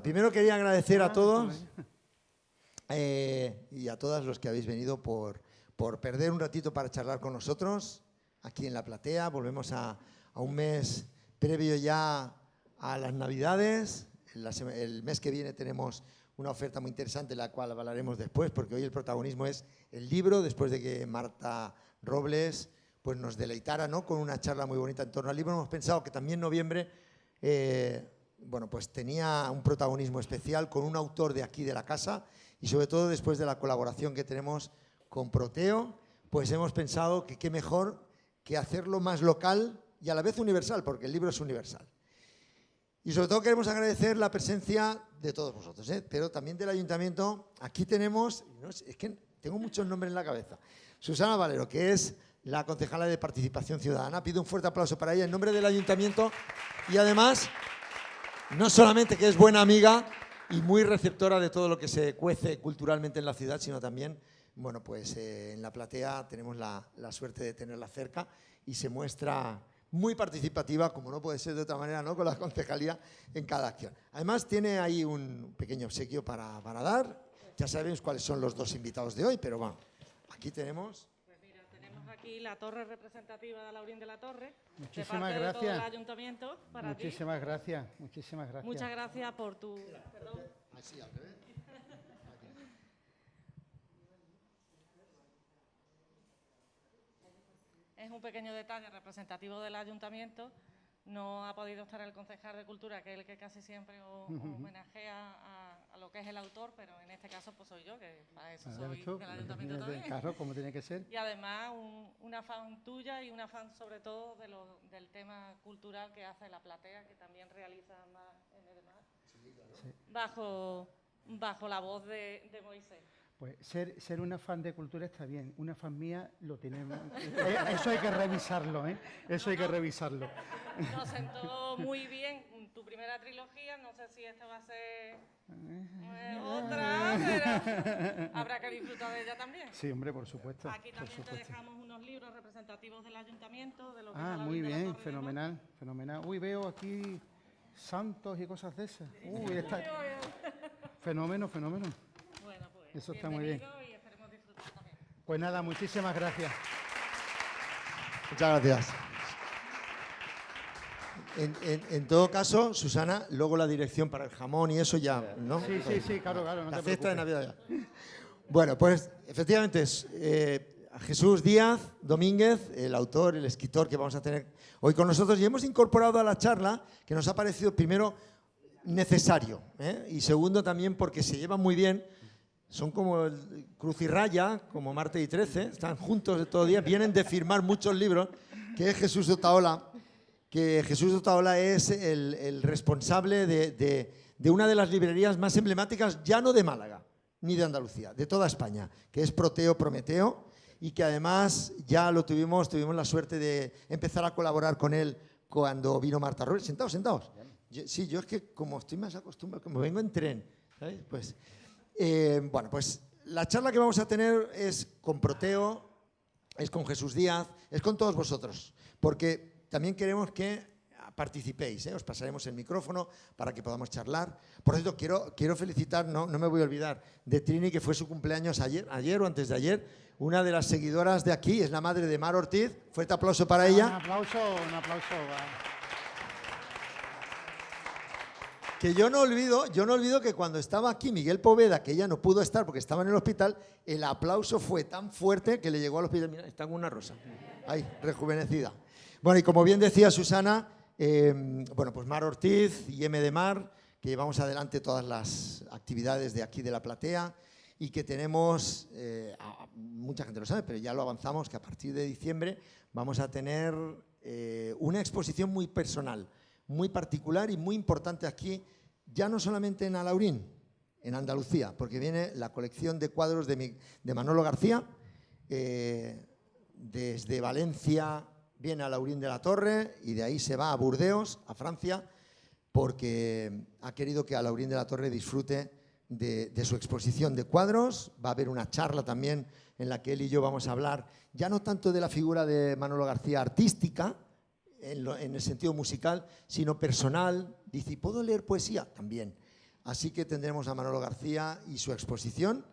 Primero quería agradecer a todos y a todas los que habéis venido por perder un ratito para charlar con nosotros aquí en la platea. Volvemos a un mes previo ya a las Navidades. El mes que viene tenemos una oferta muy interesante, la cual hablaremos después, porque hoy el protagonismo es el libro, después de que Marta Robles pues, nos deleitara, ¿no?, con una charla muy bonita en torno al libro. Hemos pensado que también noviembre bueno, pues tenía un protagonismo especial con un autor de aquí de la casa y sobre todo después de la colaboración que tenemos con Proteo, pues hemos pensado que qué mejor que hacerlo más local y a la vez universal, porque el libro es universal. Y sobre todo queremos agradecer la presencia de todos vosotros, pero también del Ayuntamiento. Aquí tenemos, es que tengo muchos nombres en la cabeza, Susana Valero, que es la concejala de Participación Ciudadana. Pido un fuerte aplauso para ella en nombre del Ayuntamiento y además, no solamente que es buena amiga y muy receptora de todo lo que se cuece culturalmente en la ciudad, sino también, bueno, pues en la platea tenemos la suerte de tenerla cerca y se muestra muy participativa, como no puede ser de otra manera, ¿no?, con la concejalía en cada acción. Además, tiene ahí un pequeño obsequio para dar. Ya sabéis cuáles son los dos invitados de hoy, pero bueno, aquí tenemos... Pues mira, tenemos aquí la torre representativa de Alaurín de la Torre. Muchísimas de parte gracias. De todo el ayuntamiento para Muchísimas ti. gracias, muchísimas gracias. Muchas gracias por tu... Perdón. Así, al revés. Es un pequeño detalle representativo del ayuntamiento. No ha podido estar el concejal de Cultura, que es el que casi siempre homenajea a lo que es el autor, pero en este caso pues soy yo, que para eso soy del ayuntamiento también. Claro, como tiene que ser. Y además una fan tuya y una fan sobre todo del tema cultural que hace la platea, que también realiza más en el mar, sí, bajo la voz de Moisés. Pues ser una fan de cultura está bien, una fan mía lo tenemos. Eso hay que revisarlo, ¿eh? Eso hay que revisarlo. Nos sentó muy bien tu primera trilogía, no sé si esta va a ser otra, pero habrá que disfrutar de ella también. Sí, hombre, por supuesto. Aquí también por supuesto. te dejamos unos libros representativos del ayuntamiento. De lo que Muy bien, fenomenal, fenomenal. Uy, veo aquí santos y cosas de esas. Uy, está... Fenómeno. Bueno, pues eso está muy bien. Y esperemos disfrutar también. Pues nada, muchísimas gracias. Muchas gracias. En todo caso, Susana, luego la dirección para el jamón y eso ya, ¿no? Sí, claro, no la te cesta de preocupes. Navidad ya. Bueno, pues efectivamente es Jesús Díaz Domínguez, el autor, el escritor que vamos a tener hoy con nosotros, y hemos incorporado a la charla, que nos ha parecido primero necesario, y segundo también porque se llevan muy bien. Son como el cruz y raya, como Martes y 13, están juntos de todo el día, vienen de firmar muchos libros, que es Jesús de Otaola, que Jesús de Otaola es el responsable de una de las librerías más emblemáticas, ya no de Málaga, ni de Andalucía, de toda España, que es Proteo Prometeo, y que además ya lo tuvimos la suerte de empezar a colaborar con él cuando vino Marta Robles. Sentaos. Yo es que como estoy más acostumbrado, como vengo en tren, ¿sabes? Pues... bueno, pues la charla que vamos a tener es con Proteo, es con Jesús Díaz, es con todos vosotros, porque también queremos que participéis, os pasaremos el micrófono para que podamos charlar. Por cierto, quiero felicitar, no me voy a olvidar, de Trini, que fue su cumpleaños ayer o antes de ayer, una de las seguidoras de aquí, es la madre de Mar Ortiz. Fuerte aplauso para ella. Un aplauso. Que yo no olvido que cuando estaba aquí Miguel Poveda, que ella no pudo estar porque estaba en el hospital, el aplauso fue tan fuerte que le llegó al hospital. Mira, está con una rosa, ahí, rejuvenecida. Bueno, y como bien decía Susana, bueno, pues Mar Ortiz y M de Mar, que llevamos adelante todas las actividades de aquí de la platea y que tenemos, mucha gente lo sabe, pero ya lo avanzamos, que a partir de diciembre vamos a tener una exposición muy personal, muy particular y muy importante aquí, ya no solamente en Alaurín, en Andalucía, porque viene la colección de cuadros de Manolo García, desde Valencia viene a Alaurín de la Torre y de ahí se va a Burdeos, a Francia, porque ha querido que Alaurín de la Torre disfrute de su exposición de cuadros. Va a haber una charla también en la que él y yo vamos a hablar, ya no tanto de la figura de Manolo García artística, en el sentido musical, sino personal. Dice, ¿y puedo leer poesía? También. así que tendremos a Manolo García y su exposición.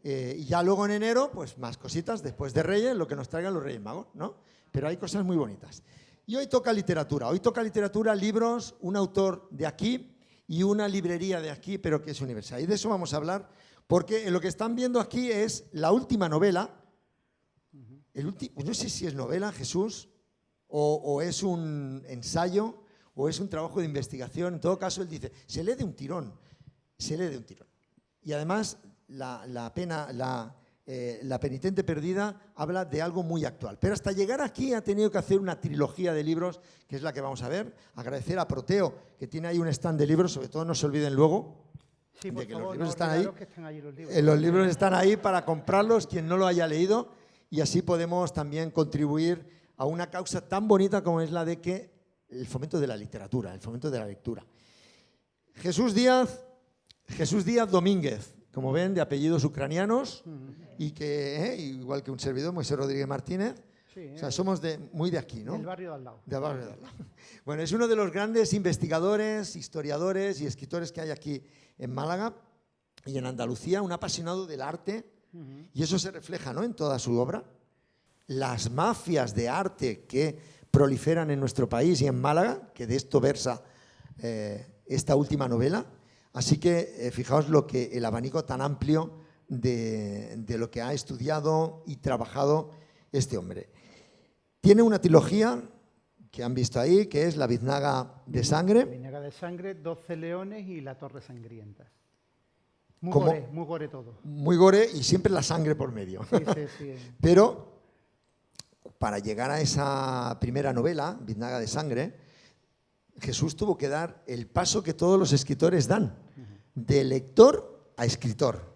Y ya luego en enero, pues más cositas, después de Reyes, lo que nos traigan los Reyes Magos, ¿no? Pero hay cosas muy bonitas. Y hoy toca literatura, libros, un autor de aquí y una librería de aquí, pero que es universal. Y de eso vamos a hablar, porque lo que están viendo aquí es la última novela, no sé si es novela, Jesús, o es un ensayo, o es un trabajo de investigación. En todo caso, él dice, se lee de un tirón. Y además, la penitente perdida habla de algo muy actual. Pero hasta llegar aquí ha tenido que hacer una trilogía de libros, que es la que vamos a ver. Agradecer a Proteo, que tiene ahí un stand de libros, sobre todo no se olviden luego. Sí, por favor, los libros no están ahí. que están allí los libros. Los libros están ahí para comprarlos, quien no lo haya leído, y así podemos también contribuir a una causa tan bonita como es la de que el fomento de la literatura, el fomento de la lectura. Jesús Díaz Domínguez, como ven, de apellidos ucranianos, y que, igual que un servidor, Moisés Rodríguez Martínez, sí, o sea, somos muy de aquí, ¿no? Del barrio de al lado. Del barrio de al lado. Bueno, es uno de los grandes investigadores, historiadores y escritores que hay aquí en Málaga y en Andalucía, un apasionado del arte, y eso se refleja, ¿no?, en toda su obra. Las mafias de arte que proliferan en nuestro país y en Málaga, que de esto versa esta última novela. Así que fijaos el abanico tan amplio de lo que ha estudiado y trabajado este hombre. Tiene una trilogía que han visto ahí, que es La Biznaga de Sangre. La Biznaga de Sangre, 12 leones y La Torre Sangrienta. Muy gore todo. Muy gore y siempre la sangre por medio. Sí. Pero para llegar a esa primera novela, Biznaga de Sangre, Jesús tuvo que dar el paso que todos los escritores dan, de lector a escritor.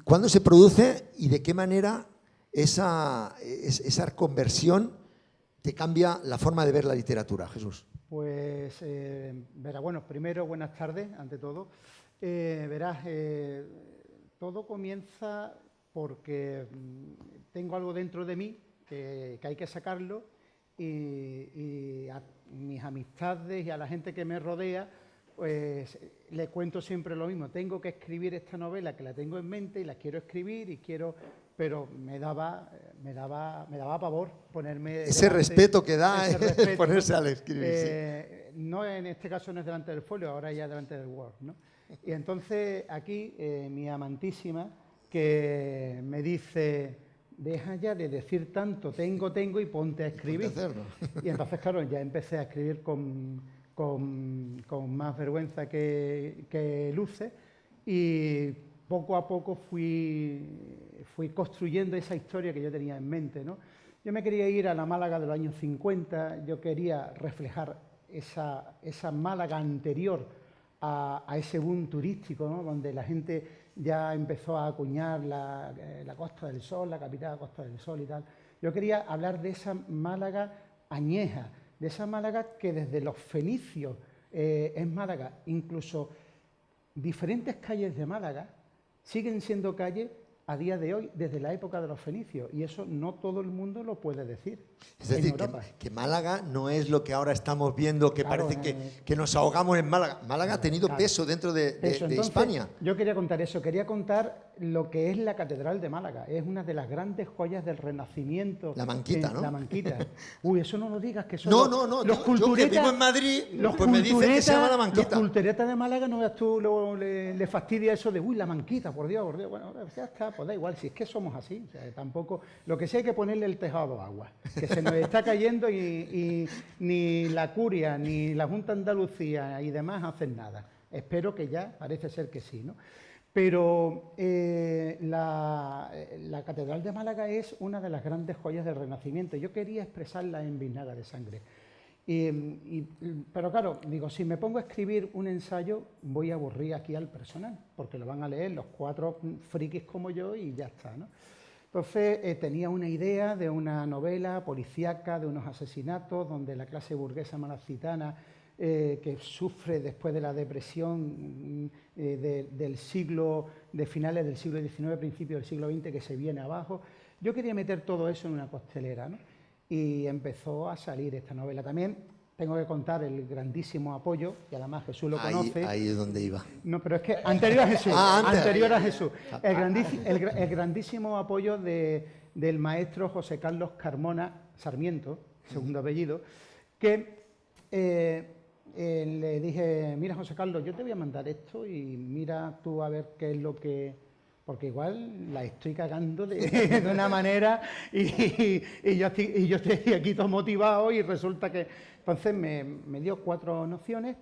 ¿Cuándo se produce y de qué manera esa conversión te cambia la forma de ver la literatura, Jesús? Pues, verás, bueno, primero, buenas tardes, ante todo. Verás, todo comienza porque tengo algo dentro de mí que hay que sacarlo y a mis amistades y a la gente que me rodea, pues le cuento siempre lo mismo. Tengo que escribir esta novela, que la tengo en mente y la quiero escribir pero me daba pavor ponerme ese delante, respeto que da ponerse al escribir. Sí. No, en este caso no es delante del folio, ahora ya delante del Word, ¿no? Y entonces aquí mi amantísima que me dice: deja ya de decir tanto, tengo y ponte a escribir. Y entonces, claro, ya empecé a escribir con más vergüenza que luce, y poco a poco fui construyendo esa historia que yo tenía en mente, ¿no? Yo me quería ir a la Málaga de los años 50, yo quería reflejar esa Málaga anterior a ese boom turístico, ¿no?, donde la gente ya empezó a acuñar la Costa del Sol, la capital Costa del Sol y tal. Yo quería hablar de esa Málaga añeja, de esa Málaga que desde los fenicios es Málaga. Incluso diferentes calles de Málaga siguen siendo calles a día de hoy, desde la época de los fenicios, y eso no todo el mundo lo puede decir. Es decir, que Málaga no es lo que ahora estamos viendo, que claro, parece que nos ahogamos en Málaga. Málaga ha tenido peso dentro de España. Yo quería contar eso, quería contar lo que es la Catedral de Málaga. Es una de las grandes joyas del Renacimiento. La Manquita, ¿no? La Manquita. Uy, eso no lo digas, que son no. Los culturetas, yo que vivo en Madrid, pues me dicen que se llama La Manquita. Los culturetas de Málaga, no veas tú, le fastidia eso de, uy, La Manquita, por Dios. Bueno, ya está, pues da igual, si es que somos así. O sea, tampoco, lo que sí hay que ponerle el tejado agua, que se nos está cayendo y ni la Curia, ni la Junta de Andalucía y demás hacen nada. Espero que ya, parece ser que sí, ¿no? Pero la Catedral de Málaga es una de las grandes joyas del Renacimiento. Yo quería expresarla en Biznaga de Sangre. Pero claro, digo, si me pongo a escribir un ensayo, voy a aburrir aquí al personal, porque lo van a leer los 4 frikis como yo y ya está, ¿no? Entonces tenía una idea de una novela policíaca, de unos asesinatos, donde la clase burguesa malacitana que sufre después de la depresión de finales del siglo XIX, principios del siglo XX, que se viene abajo. Yo quería meter todo eso en una costelera, ¿no? Y empezó a salir esta novela. También tengo que contar el grandísimo apoyo, y además Jesús lo conoce. Ahí es donde iba. No, pero es que anterior a Jesús. Anterior a Jesús. El grandísimo apoyo del maestro José Carlos Carmona Sarmiento, segundo apellido, que le dije, mira José Carlos, yo te voy a mandar esto y mira tú a ver qué es lo que... Porque igual la estoy cagando de una manera y yo estoy aquí todo motivado y resulta que... Entonces me dio 4 nociones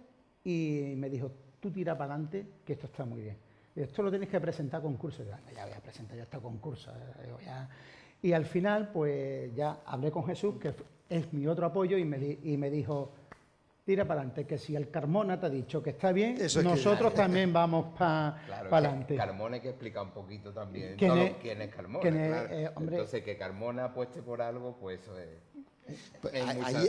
y me dijo, tú tira para adelante, que esto está muy bien. Esto lo tienes que presentar a concurso. Yo, ya voy a presentar ya este concurso. Y al final, pues ya hablé con Jesús, que es mi otro apoyo, y me dijo, tira para adelante, que si el Carmona te ha dicho que está bien, nosotros también vamos para adelante. Carmona hay que explicar un poquito también quién es Carmona. Hombre, entonces, que Carmona apueste por algo, pues eso es...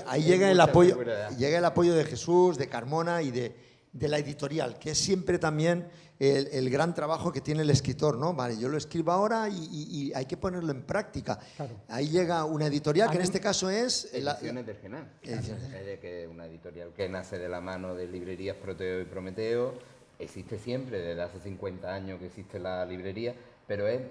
Ahí llega el apoyo de Jesús, de Carmona y de la editorial, que es siempre también el gran trabajo que tiene el escritor, ¿no? Vale, yo lo escribo ahora y hay que ponerlo en práctica. Claro. Ahí llega una editorial, que en este caso es... Ediciones del Genal. Que es una editorial que nace de la mano de librerías Proteo y Prometeo, existe siempre, desde hace 50 años que existe la librería, pero es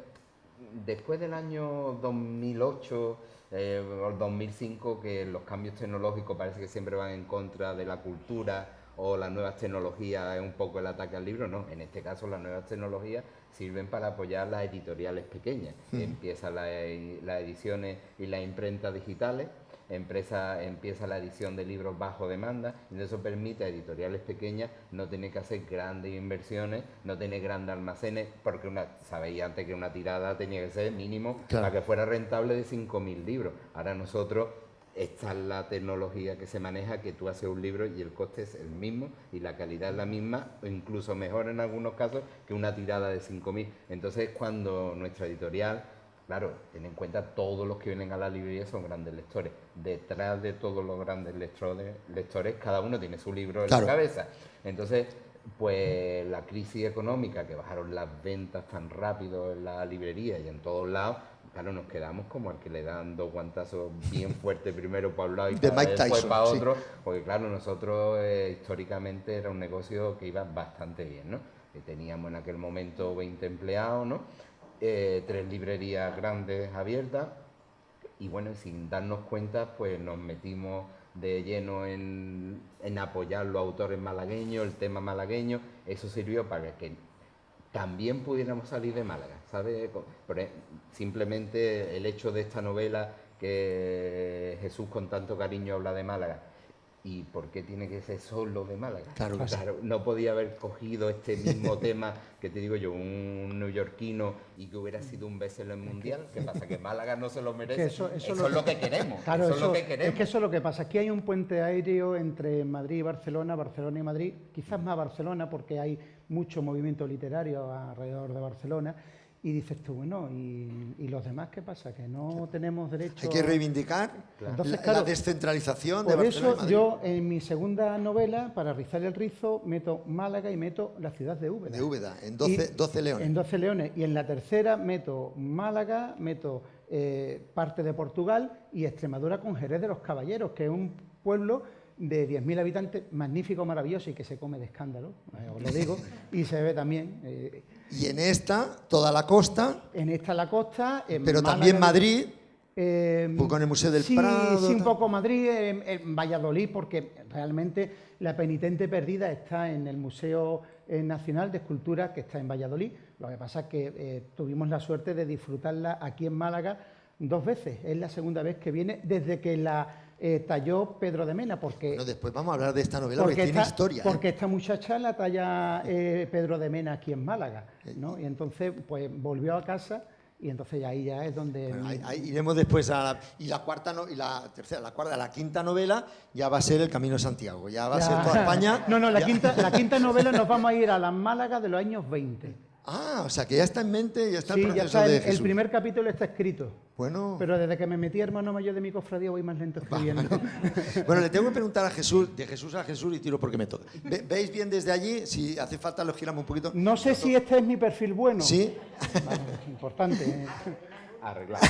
después del año 2008... o 2005, que los cambios tecnológicos parece que siempre van en contra de la cultura o las nuevas tecnologías es un poco el ataque al libro. No, en este caso las nuevas tecnologías sirven para apoyar las editoriales pequeñas. Empiezan las ediciones y las imprentas digitales, empieza la edición de libros bajo demanda, y eso permite a editoriales pequeñas no tener que hacer grandes inversiones, no tener grandes almacenes, porque sabéis antes que una tirada tenía que ser mínimo, para que fuera rentable, de 5.000 libros. Ahora nosotros, esta es la tecnología que se maneja, que tú haces un libro y el coste es el mismo y la calidad es la misma, o incluso mejor en algunos casos, que una tirada de 5.000. Entonces, cuando nuestra editorial... Claro, ten en cuenta, todos los que vienen a la librería son grandes lectores. Detrás de todos los grandes lectores, cada uno tiene su libro en la cabeza. Entonces, pues la crisis económica, que bajaron las ventas tan rápido en la librería y en todos lados, claro, nos quedamos como el que le dan 2 guantazos bien fuertes, primero para un lado y después para otro. Sí. Porque claro, nosotros históricamente era un negocio que iba bastante bien, ¿no? Que teníamos en aquel momento 20 empleados, ¿no? 3 librerías grandes abiertas, y bueno, sin darnos cuenta, pues nos metimos de lleno en apoyar los autores malagueños, el tema malagueño. Eso sirvió para que también pudiéramos salir de Málaga, ¿sabes? Simplemente el hecho de esta novela, que Jesús con tanto cariño habla de Málaga. ¿Y por qué tiene que ser solo de Málaga? Claro, no podía haber cogido este mismo tema, que te digo yo, un neoyorquino, y que hubiera sido un bestseller mundial. ¿Qué pasa? Que Málaga no se lo merece. Eso es lo que queremos. Claro, eso es lo que queremos. Es que eso es lo que pasa. Aquí hay un puente aéreo entre Madrid y Barcelona, Barcelona y Madrid, quizás más Barcelona, porque hay mucho movimiento literario alrededor de Barcelona. Y dices tú, bueno, ¿y los demás qué pasa? Que no tenemos derecho... Hay que reivindicar la descentralización de Barcelona y Madrid. Yo, en mi segunda novela, para rizar el rizo, meto Málaga y meto la ciudad de Úbeda. De Úbeda, en 12 leones. En 12 leones. Y en la tercera meto Málaga, meto parte de Portugal y Extremadura con Jerez de los Caballeros, que es un pueblo de 10.000 habitantes, magnífico, maravilloso, y que se come de escándalo, os lo digo, y se ve también... y en esta, toda la costa. En esta la costa. Pero Málaga, también Madrid, con el Museo del Prado. Sí, un poco Madrid, en Valladolid, porque realmente la penitente perdida está en el Museo Nacional de Escultura, que está en Valladolid. Lo que pasa es que tuvimos la suerte de disfrutarla aquí en Málaga 2 veces. Es la segunda vez que viene desde que la talló Pedro de Mena, porque... Bueno, después vamos a hablar de esta novela, porque tiene historia. Porque esta muchacha la talla Pedro de Mena aquí en Málaga, ¿no? Y entonces, pues, volvió a casa, y entonces ahí ya es donde... Bueno, ahí iremos después a la quinta novela ya va a ser El Camino de Santiago, ya va a ser toda España. No, la quinta novela nos vamos a ir a la Málaga de los años 20. Ah, o sea que ya está en mente, ya está el proceso ya está, de Jesús. El primer capítulo está escrito. Bueno. Pero desde que me metí hermano mayor de mi cofradía voy más lento escribiendo. Bueno, le tengo que preguntar a Jesús, de Jesús a Jesús, y tiro porque me toca. ¿Veis bien desde allí? Si hace falta lo giramos un poquito. No sé si este es mi perfil bueno. Sí. Vale, es importante. arreglado.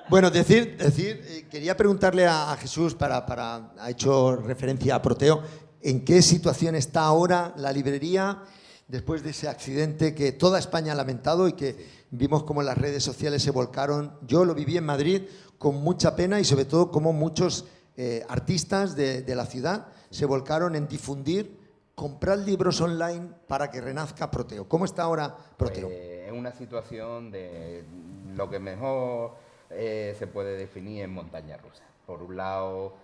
Bueno, quería preguntarle a Jesús, ha hecho referencia a Proteo, ¿en qué situación está ahora la librería después de ese accidente que toda España ha lamentado y que vimos como las redes sociales se volcaron? Yo lo viví en Madrid con mucha pena y sobre todo como muchos artistas de la ciudad se volcaron en difundir, comprar libros online para que renazca Proteo. ¿Cómo está ahora Proteo? Es una situación de lo que mejor se puede definir en montaña rusa. Por un lado,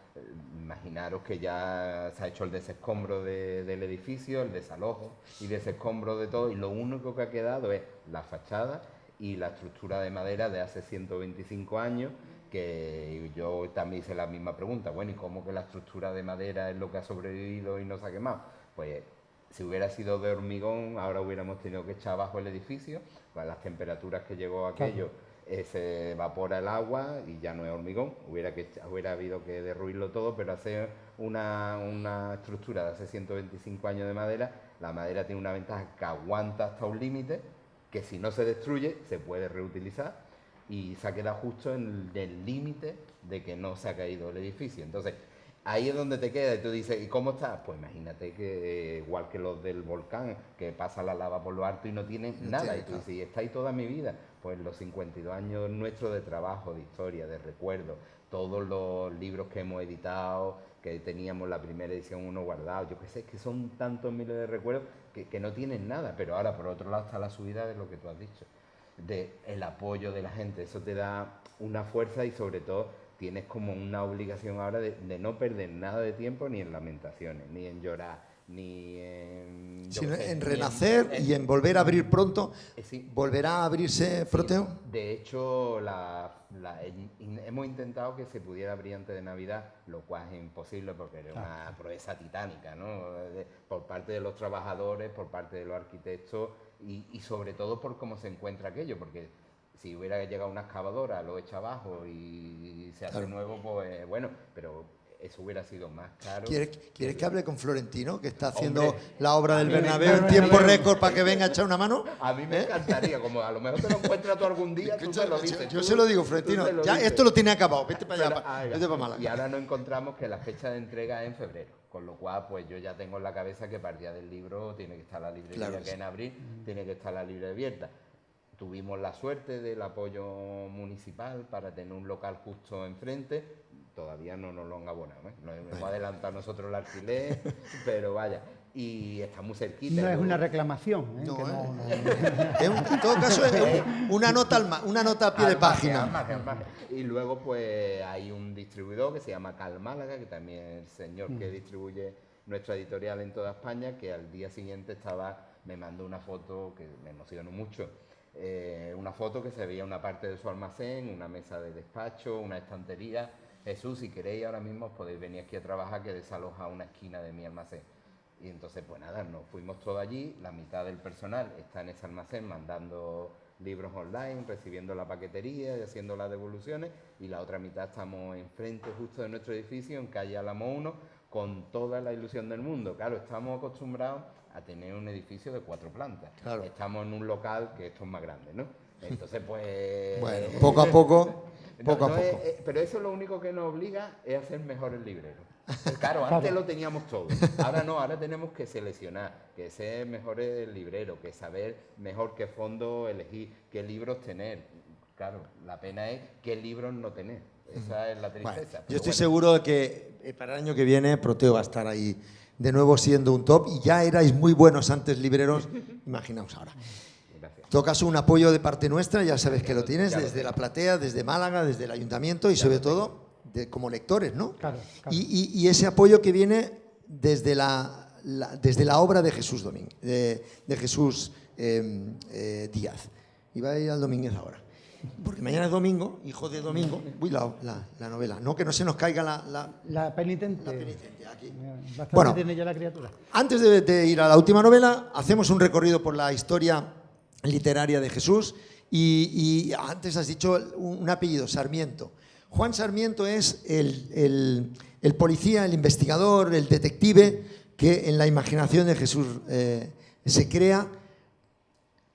imaginaros que ya se ha hecho el desescombro del edificio, el desalojo y desescombro de todo, y lo único que ha quedado es la fachada y la estructura de madera de hace 125 años, que yo también hice la misma pregunta. Bueno, ¿y cómo que la estructura de madera es lo que ha sobrevivido y no se ha quemado? Pues si hubiera sido de hormigón, ahora hubiéramos tenido que echar abajo el edificio. Con las temperaturas que llegó aquello, se evapora el agua y ya no es hormigón. Hubiera habido que derruirlo todo, pero hacer una estructura de hace 125 años de madera, la madera tiene una ventaja que aguanta hasta un límite, que si no se destruye, se puede reutilizar, y se ha quedado justo en el límite de que no se ha caído el edificio. Entonces, ahí es donde te queda y tú dices, ¿y cómo está? Pues imagínate que igual que los del volcán, que pasa la lava por lo alto y no tienen nada. Y tú dices, ¿y está ahí toda mi vida? Pues los 52 años nuestros de trabajo, de historia, de recuerdo, todos los libros que hemos editado, que teníamos la primera edición uno guardado, yo qué sé, que son tantos miles de recuerdos que no tienen nada. Pero ahora, por otro lado, está la subida de lo que tú has dicho, del apoyo de la gente. Eso te da una fuerza y sobre todo tienes como una obligación ahora de no perder nada de tiempo ni en lamentaciones, ni en llorar, ni en... Sino en renacer y en volver a abrir pronto. Sí. ¿Volverá a abrirse Proteo? Sí. De hecho, hemos intentado que se pudiera abrir antes de Navidad, lo cual es imposible porque era una proeza titánica, ¿no? Por parte de los trabajadores, por parte de los arquitectos y sobre todo por cómo se encuentra aquello, porque si hubiera llegado una excavadora, lo echa abajo y se hace nuevo, pues bueno, pero eso hubiera sido más caro. ¿Quieres que hable con Florentino, que está haciendo Hombre, la obra del Bernabéu en tiempo récord para que venga a echar una mano? A mí me encantaría, como a lo mejor te lo encuentras tú algún día, tú se lo dices. Yo se lo digo, Florentino, ya esto lo tiene acabado, vete para allá, vete para Málaga. Y ahora nos encontramos que la fecha de entrega es en febrero, con lo cual pues yo ya tengo en la cabeza que para el día del libro tiene que estar la librería, claro, que en abril tiene que estar la librería abierta. Tuvimos la suerte del apoyo municipal para tener un local justo enfrente. Todavía no nos lo han abonado, ¿eh? Nos hemos adelantado nosotros el alquiler, pero vaya. Y está muy cerquita. No es una reclamación. No, en todo caso es una nota a pie de página. Y luego pues hay un distribuidor que se llama Cal Málaga, que también es el señor que distribuye nuestra editorial en toda España, que al día siguiente me mandó una foto que me emocionó mucho. Una foto que se veía una parte de su almacén, una mesa de despacho, una estantería. Jesús, si queréis ahora mismo os podéis venir aquí a trabajar, que desaloja una esquina de mi almacén. Y entonces pues nada, nos fuimos todos allí, la mitad del personal está en ese almacén mandando libros online, recibiendo la paquetería y haciendo las devoluciones, y la otra mitad estamos enfrente justo de nuestro edificio, en calle Álamo 1, con toda la ilusión del mundo. Claro, estamos acostumbrados a tener un edificio de 4 plantas. Claro. Estamos en un local que esto es más grande, ¿no? Entonces, pues... Bueno, poco a poco, pero eso es lo único que nos obliga es a hacer mejor el librero. Claro, antes lo teníamos todo. Ahora no, ahora tenemos que seleccionar, que ser mejor el librero, que saber mejor qué fondo elegir, qué libros tener. Claro, la pena es qué libros no tener. Esa es la tristeza. Bueno, yo estoy seguro de que para el año que viene Proteo va a estar ahí de nuevo siendo un top, y ya erais muy buenos antes libreros, imaginaos ahora. Gracias. En todo caso, un apoyo de parte nuestra, ya sabes que lo tienes, desde la platea, desde Málaga, desde el ayuntamiento y sobre todo como lectores, ¿no? Claro. Y ese apoyo que viene desde la obra de Jesús Domínguez, de Jesús Díaz. Iba a ir al Domínguez ahora. Porque mañana es domingo, hijo de domingo. Uy, la novela. No, que no se nos caiga la penitente. La penitente, aquí. Bastante Bueno, tiene ya la criatura. Antes de ir a la última novela, hacemos un recorrido por la historia literaria de Jesús. Y antes has dicho un apellido, Sarmiento. Juan Sarmiento es el policía, el investigador, el detective que en la imaginación de Jesús se crea.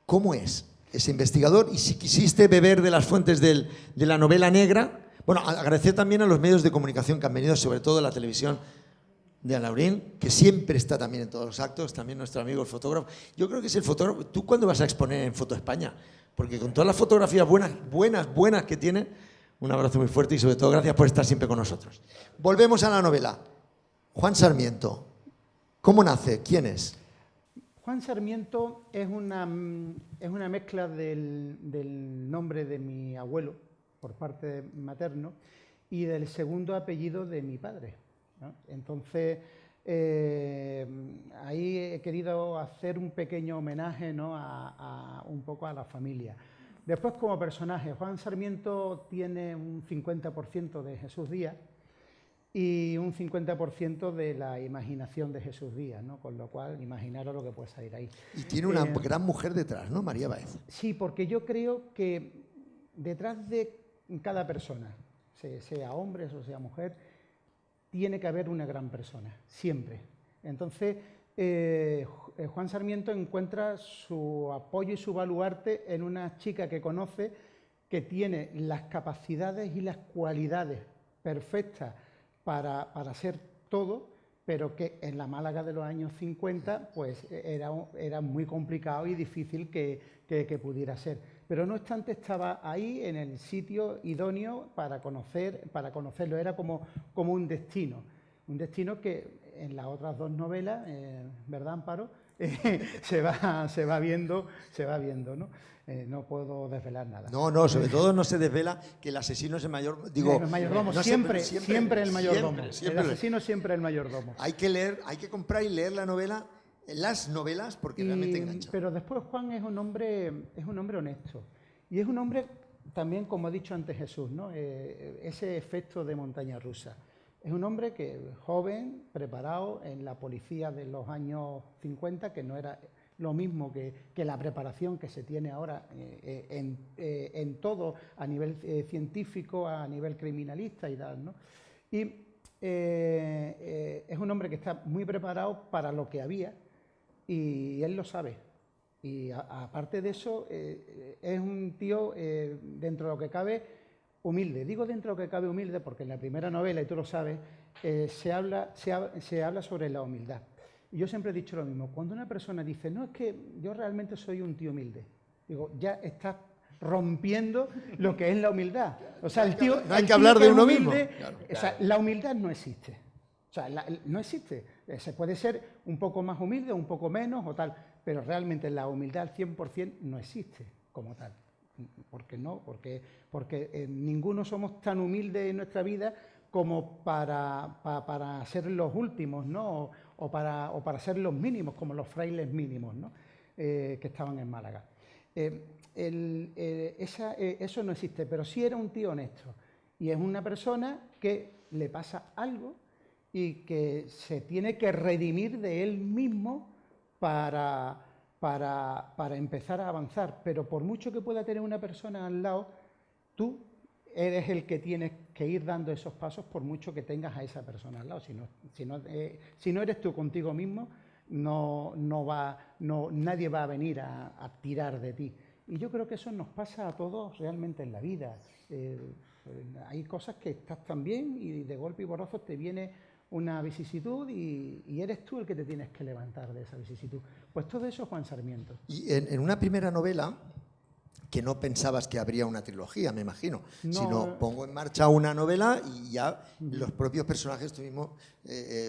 ¿Cómo es ese investigador, y si quisiste beber de las fuentes de la novela negra. Bueno, agradecer también a los medios de comunicación que han venido, sobre todo la televisión de Alaurín, que siempre está también en todos los actos, también nuestro amigo el fotógrafo. Yo creo que es el fotógrafo. ¿Tú cuándo vas a exponer en Foto España? Porque con todas las fotografías buenas que tiene, un abrazo muy fuerte y sobre todo gracias por estar siempre con nosotros. Volvemos a la novela. Juan Sarmiento, ¿cómo nace? ¿Quién es? Juan Sarmiento es una mezcla del nombre de mi abuelo, por parte materno, y del segundo apellido de mi padre, ¿no? Entonces, ahí he querido hacer un pequeño homenaje, ¿no?, un poco a la familia. Después, como personaje, Juan Sarmiento tiene un 50% de Jesús Díaz y un 50% de la imaginación de Jesús Díaz, ¿no? Con lo cual, imaginaros lo que puede salir ahí. Y tiene una gran mujer detrás, ¿no? María Báez. Sí, porque yo creo que detrás de cada persona, sea hombre o sea mujer, tiene que haber una gran persona, siempre. Entonces, Juan Sarmiento encuentra su apoyo y su baluarte en una chica que conoce, que tiene las capacidades y las cualidades perfectas para ser todo, pero que en la Málaga de los años 50 pues era muy complicado y difícil que pudiera ser. Pero no obstante estaba ahí en el sitio idóneo para conocerlo. Era como un destino que en las otras dos novelas, ¿verdad, Amparo? se va viendo, ¿no? No puedo desvelar nada. No, sobre todo no se desvela que el asesino es el mayor... Digo, el mayordomo, no siempre el mayordomo. Siempre. El asesino siempre el mayordomo. Hay que leer, hay que comprar y leer las novelas, porque realmente enganchan. Pero después Juan es un hombre honesto. Y es un hombre también, como ha dicho antes Jesús, ¿no? Ese efecto de montaña rusa. Es un hombre que joven, preparado en la policía de los años 50, que no era lo mismo que la preparación que se tiene ahora en todo, a nivel científico, a nivel criminalista y tal, ¿no? Y es un hombre que está muy preparado para lo que había y él lo sabe. Y aparte de eso, es un tío, dentro de lo que cabe, humilde. Digo dentro de lo que cabe humilde porque en la primera novela, y tú lo sabes, se habla sobre la humildad. Y yo siempre he dicho lo mismo. Cuando una persona dice, no, es que yo realmente soy un tío humilde, digo, ya estás rompiendo lo que es la humildad. O sea, el tío... No hay que hablar de uno mismo. Claro. O sea, la humildad no existe. O sea, no existe. Se puede ser un poco más humilde, un poco menos o tal, pero realmente la humildad al 100% no existe como tal. ¿Por qué no? Porque ninguno somos tan humildes en nuestra vida como para ser los últimos, ¿no? O para ser los mínimos, como los frailes mínimos, ¿no? Que estaban en Málaga. Eso no existe, pero sí era un tío honesto. Y es una persona que le pasa algo y que se tiene que redimir de él mismo para empezar a avanzar. Pero por mucho que pueda tener una persona al lado, tú eres el que tienes que ir dando esos pasos por mucho que tengas a esa persona al lado. Si no eres tú contigo mismo, nadie va a venir a tirar de ti. Y yo creo que eso nos pasa a todos realmente en la vida. Hay cosas que estás tan bien y de golpe y porrazo te viene una vicisitud y eres tú el que te tienes que levantar de esa vicisitud. Pues todo eso es Juan Sarmiento. Y en una primera novela, que no pensabas que habría una trilogía, me imagino, sino pongo en marcha una novela y ya los propios personajes, tú mismo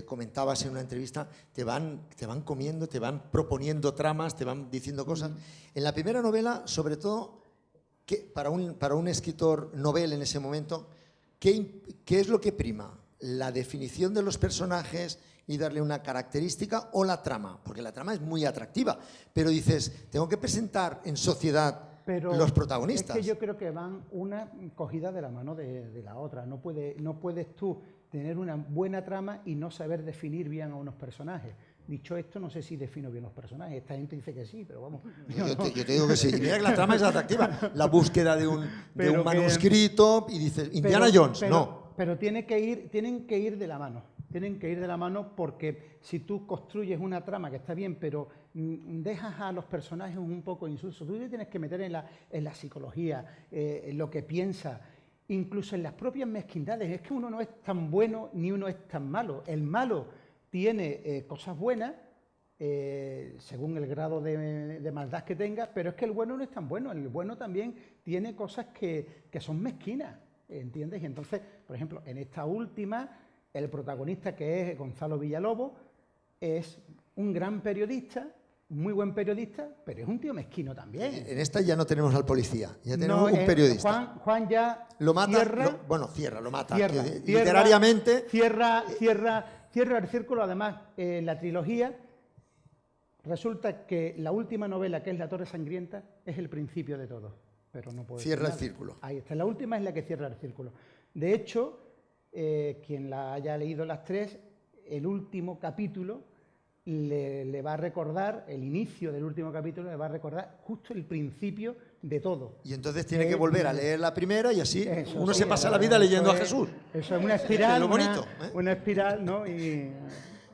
comentabas en una entrevista, te van comiendo, te van proponiendo tramas, te van diciendo cosas. En la primera novela, sobre todo, para un escritor novel en ese momento, ¿qué es lo que prima? ¿La definición de los personajes y darle una característica o la trama? Porque la trama es muy atractiva, pero dices, tengo que presentar en sociedad los protagonistas. Es que yo creo que van una cogida de la mano de la otra. No puedes tú tener una buena trama y no saber definir bien a unos personajes. Dicho esto, no sé si defino bien los personajes. Esta gente dice que sí, pero vamos. Yo te digo que sí. Y mira que la trama es atractiva. La búsqueda de un manuscrito y dices, Indiana Jones, no. Pero tienen que ir de la mano. Tienen que ir de la mano porque si tú construyes una trama que está bien, pero dejas a los personajes un poco insulsos. Tú te tienes que meter en la psicología, en lo que piensa, incluso en las propias mezquindades. Es que uno no es tan bueno ni uno es tan malo. El malo tiene cosas buenas, según el grado de maldad que tenga, pero es que el bueno no es tan bueno. El bueno también tiene cosas que son mezquinas, ¿entiendes? Y entonces, por ejemplo, en esta última, el protagonista, que es Gonzalo Villalobos, es un gran periodista, muy buen periodista, pero es un tío mezquino también. En esta ya no tenemos al policía, ya tenemos un periodista. Juan ya lo mata, cierra, lo mata. Cierra, Literariamente. Cierra el círculo. Además, la trilogía, resulta que la última novela, que es La Torre Sangrienta, es el principio de todo. Pero no puede cierra el círculo. Ahí está. La última es la que cierra el círculo. De hecho, quien la haya leído las tres, el último capítulo le va a recordar, el inicio del último capítulo le va a recordar justo el principio de todo. Y entonces tiene que volver a leer la primera y así uno se pasa la vida eso leyendo a Jesús. Eso es una espiral, es lo bonito, una espiral, ¿no? Y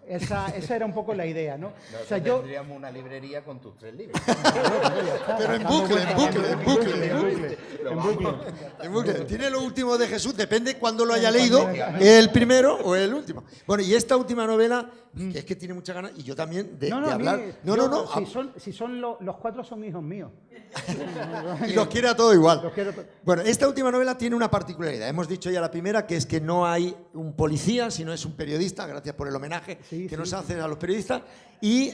esa era un poco la idea, ¿no? O sea, tendríamos una librería con tus 3 libros. Pero en bucle. Tiene lo último de Jesús, depende cuándo lo haya leído, el primero o el último. Bueno, y esta última novela, que es que tiene muchas ganas, y yo también de hablar. Si son los 4 son hijos míos. Y los quiere a todo igual. Los quiero Bueno, esta última novela tiene una particularidad. Hemos dicho ya la primera, que es que no hay un policía, sino es un periodista, gracias por el homenaje que nos hacen a los periodistas. Y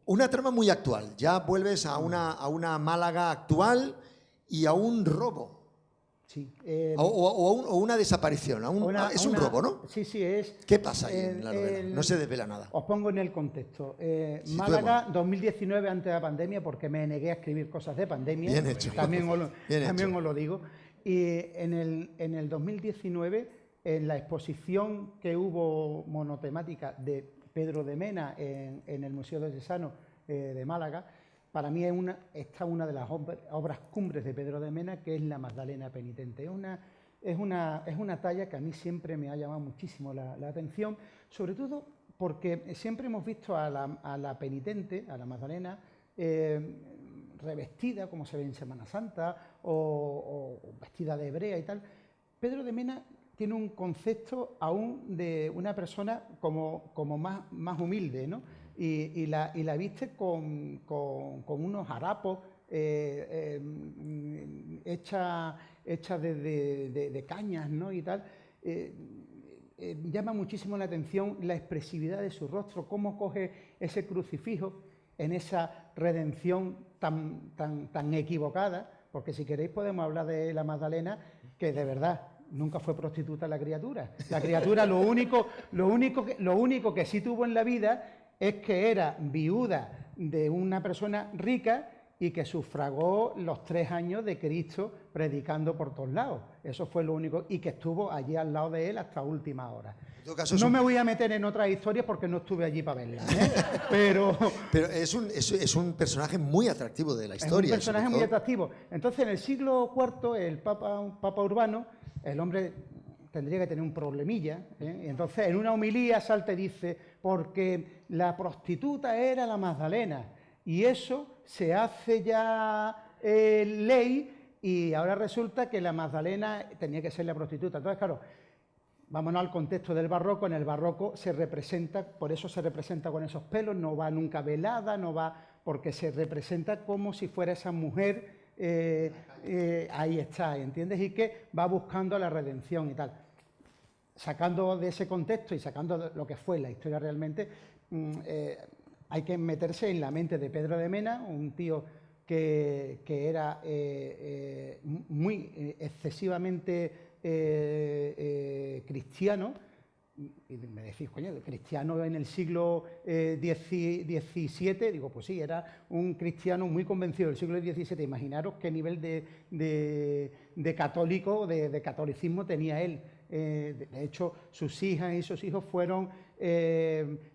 una trama muy actual. Ya vuelves a una Málaga actual y a un robo. Sí. O una desaparición. Es un robo, ¿no? Sí, es. ¿Qué pasa ahí en la novela? No se desvela nada. Os pongo en el contexto. Málaga, 2019, antes de la pandemia, porque me negué a escribir cosas de pandemia. Bien hecho. También os lo digo. Y en el 2019, en la exposición que hubo monotemática de Pedro de Mena en el Museo Diocesano de Málaga, para mí está una de las obras cumbres de Pedro de Mena, que es La Magdalena Penitente. Es una talla que a mí siempre me ha llamado muchísimo la atención, sobre todo porque siempre hemos visto a la penitente, a la Magdalena, revestida, como se ve en Semana Santa, o vestida de hebrea y tal. Pedro de Mena tiene un concepto aún de una persona como más humilde, ¿no? Y la viste con unos harapos hechas de cañas, ¿no? Y tal. Llama muchísimo la atención la expresividad de su rostro, cómo coge ese crucifijo en esa redención tan equivocada, porque si queréis podemos hablar de la Magdalena, que de verdad nunca fue prostituta la criatura. La criatura lo único que sí tuvo en la vida es que era viuda de una persona rica y que sufragó los 3 años de Cristo predicando por todos lados. Eso fue lo único, y que estuvo allí al lado de él hasta última hora. No me voy a meter en otras historias porque no estuve allí para verlas, pero es un personaje muy atractivo de la historia. Es un personaje muy atractivo. Entonces, en el siglo IV, el Papa Urbano, el hombre tendría que tener un problemilla, ¿eh? Y entonces, en una homilía salta y dice, porque la prostituta era la Magdalena, y eso se hace ya ley, y ahora resulta que la Magdalena tenía que ser la prostituta. Entonces, claro, vámonos al contexto del barroco. En el barroco se representa, por eso se representa con esos pelos, no va nunca velada, no va, porque se representa como si fuera esa mujer, ahí está, ¿entiendes? Y que va buscando la redención y tal. Sacando de ese contexto y sacando lo que fue la historia realmente, hay que meterse en la mente de Pedro de Mena, un tío que era muy excesivamente cristiano. Y me decís, coño, cristiano en el siglo XVII, digo, pues sí, era un cristiano muy convencido del siglo XVII. Imaginaros qué nivel de católico, de catolicismo tenía él. De hecho, sus hijas y sus hijos fueron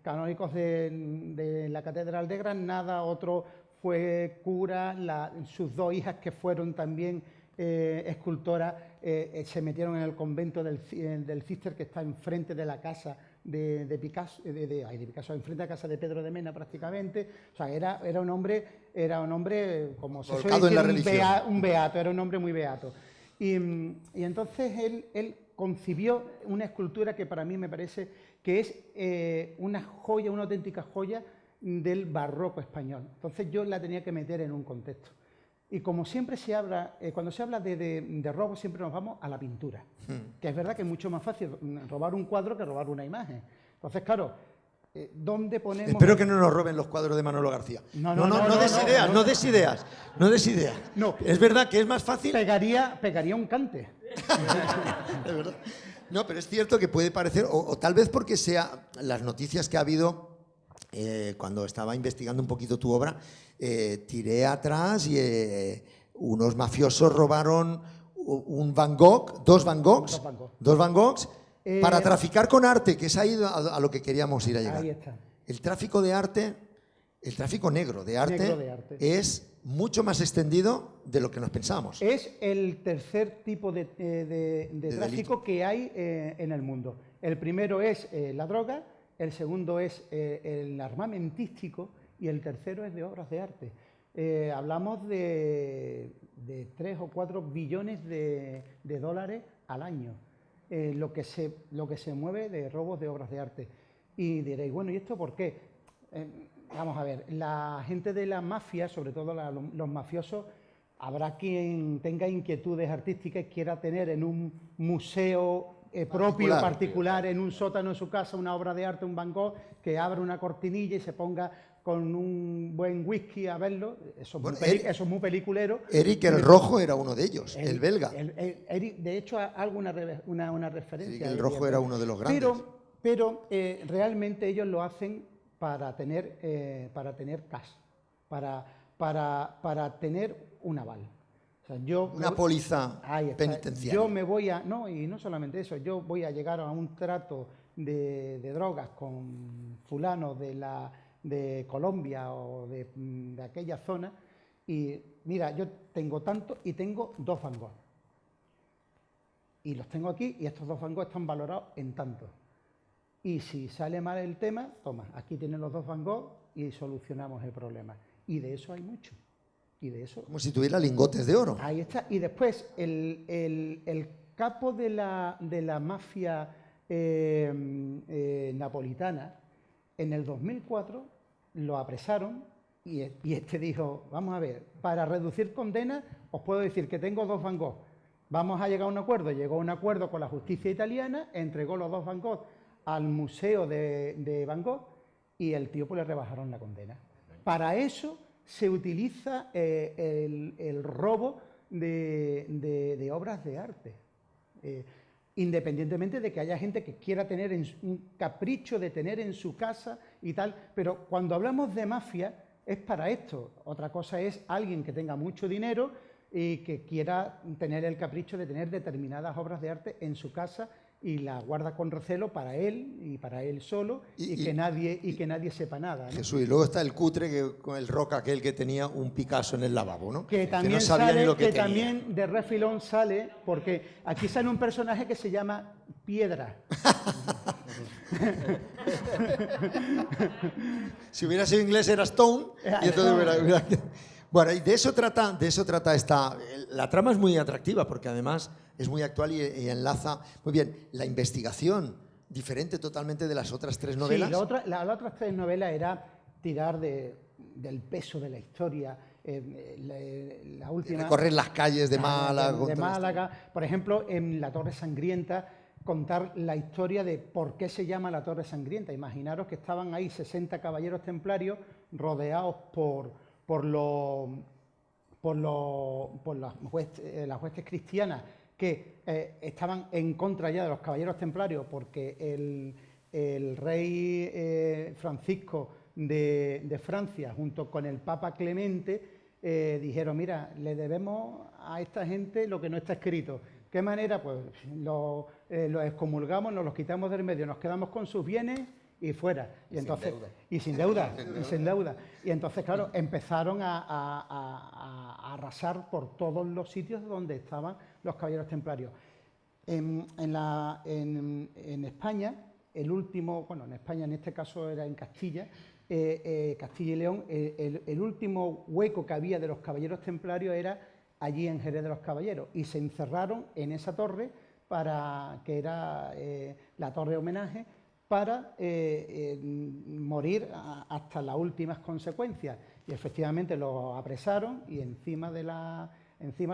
canónicos de la Catedral de Granada, otro fue cura, sus 2 hijas que fueron también escultoras, se metieron en el convento del Císter, que está enfrente de la casa de Picasso, de Picasso, enfrente a casa de Pedro de Mena prácticamente. O sea, era un hombre, como se suele Volcado en la decir, religión. un beato, era un hombre muy beato. Y entonces él concibió una escultura que para mí me parece que es una joya, una auténtica joya del barroco español. Entonces yo la tenía que meter en un contexto. Y como siempre se habla, cuando se habla de robo, siempre nos vamos a la pintura. Que es verdad que es mucho más fácil robar un cuadro que robar una imagen. Entonces, claro, ¿dónde ponemos...? Espero que no nos roben los cuadros de Manolo García. No des ideas. No. Es verdad que es más fácil... Pegaría un cante. Es verdad. No, pero es cierto que puede parecer, o tal vez porque sea las noticias que ha habido cuando estaba investigando un poquito tu obra, tiré atrás y unos mafiosos robaron un Van Gogh, dos Van Goghs, para traficar con arte, que es ahí a lo que queríamos ir a llegar. Ahí está. El tráfico de arte, el tráfico negro de arte, es mucho más extendido de lo que nos pensábamos. Es el tercer tipo de tráfico delito que hay en el mundo. El primero es la droga, el segundo es el armamentístico y el tercero es de obras de arte. Hablamos de 3 o 4 billones de dólares al año, lo que se mueve de robos de obras de arte. Y diréis, bueno, ¿y esto por qué? Vamos a ver, la gente de la mafia, sobre todo los mafiosos, habrá quien tenga inquietudes artísticas y quiera tener en un museo propio, particular, en un sótano de su casa, una obra de arte, un Van Gogh, que abra una cortinilla y se ponga con un buen whisky a verlo. Eso es muy peliculero. Eric el Rojo era uno de ellos, el belga. Eric, de hecho, hago una referencia. Eric el Rojo era uno de los grandes. Pero realmente ellos lo hacen para tener cash, para tener un aval. O sea, una póliza penitenciaria. Yo me voy a... No, y no solamente eso, yo voy a llegar a un trato de drogas con fulano de Colombia o de aquella zona y mira, yo tengo tanto y tengo 2 Van Gogh. Y los tengo aquí y estos 2 Van Gogh están valorados en tanto. Y si sale mal el tema, toma, aquí tienen los 2 Van Gogh y solucionamos el problema. Y de eso hay mucho. Y de eso... Como si tuviera lingotes de oro. Ahí está. Y después, el capo de la mafia napolitana, en el 2004 lo apresaron y este dijo, vamos a ver, para reducir condenas os puedo decir que tengo 2 Van Gogh. Vamos a llegar a un acuerdo. Llegó a un acuerdo con la justicia italiana, entregó los 2 Van Gogh al museo de Van Gogh y el tío pues le rebajaron la condena. Para eso se utiliza el robo de obras de arte. Independientemente de que haya gente que quiera tener un capricho de tener en su casa y tal, pero cuando hablamos de mafia es para esto. Otra cosa es alguien que tenga mucho dinero y que quiera tener el capricho de tener determinadas obras de arte en su casa y la guarda con recelo para él y para él solo y que nadie sepa nada, ¿no? Jesús, y luego está el cutre con el rock aquel que tenía un Picasso en el lavabo, ¿no? Que también no sabía ni lo que tenía. También de refilón sale, porque aquí sale un personaje que se llama Piedra. Si hubiera sido inglés era Stone y entonces hubiera... Bueno, y de eso trata esta... La trama es muy atractiva porque además es muy actual y enlaza muy bien la investigación, diferente totalmente de las otras 3 novelas. Sí, las otras 3 novelas era tirar del peso de la historia. La última... Recorrer las calles de Málaga. De Málaga. Por ejemplo, en La Torre Sangrienta, contar la historia de por qué se llama La Torre Sangrienta. Imaginaros que estaban ahí 60 caballeros templarios rodeados por las huestes cristianas que estaban en contra ya de los caballeros templarios porque el rey Francisco de Francia junto con el Papa Clemente dijeron, mira, le debemos a esta gente lo que no está escrito. ¿Qué manera? Pues los excomulgamos, nos los quitamos del medio, nos quedamos con sus bienes y fuera. Y sin deuda. Y entonces, claro, empezaron a arrasar por todos los sitios donde estaban los caballeros templarios. En España, el último, bueno, en España en este caso era en Castilla, Castilla y León, el último hueco que había de los caballeros templarios era allí en Jerez de los Caballeros, y se encerraron en esa torre, que era la torre de homenaje, para morir hasta las últimas consecuencias. Y efectivamente los apresaron y encima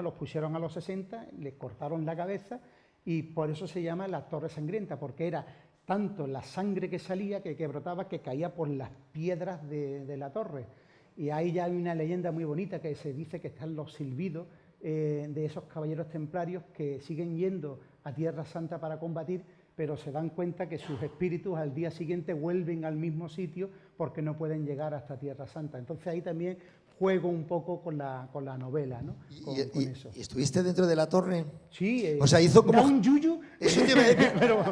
los pusieron a los 60, les cortaron la cabeza, y por eso se llama la Torre Sangrienta, porque era tanto la sangre que salía, que brotaba, que caía por las piedras de la torre. Y ahí ya hay una leyenda muy bonita que se dice que están los silbidos de esos caballeros templarios que siguen yendo a Tierra Santa para combatir, pero se dan cuenta que sus espíritus al día siguiente vuelven al mismo sitio porque no pueden llegar hasta Tierra Santa. Entonces ahí también juego un poco con la novela, ¿no? Con eso. ¿Y estuviste dentro de la torre? Sí. O sea, hizo como... Da un yuyu. Eso te iba a decir. Pero...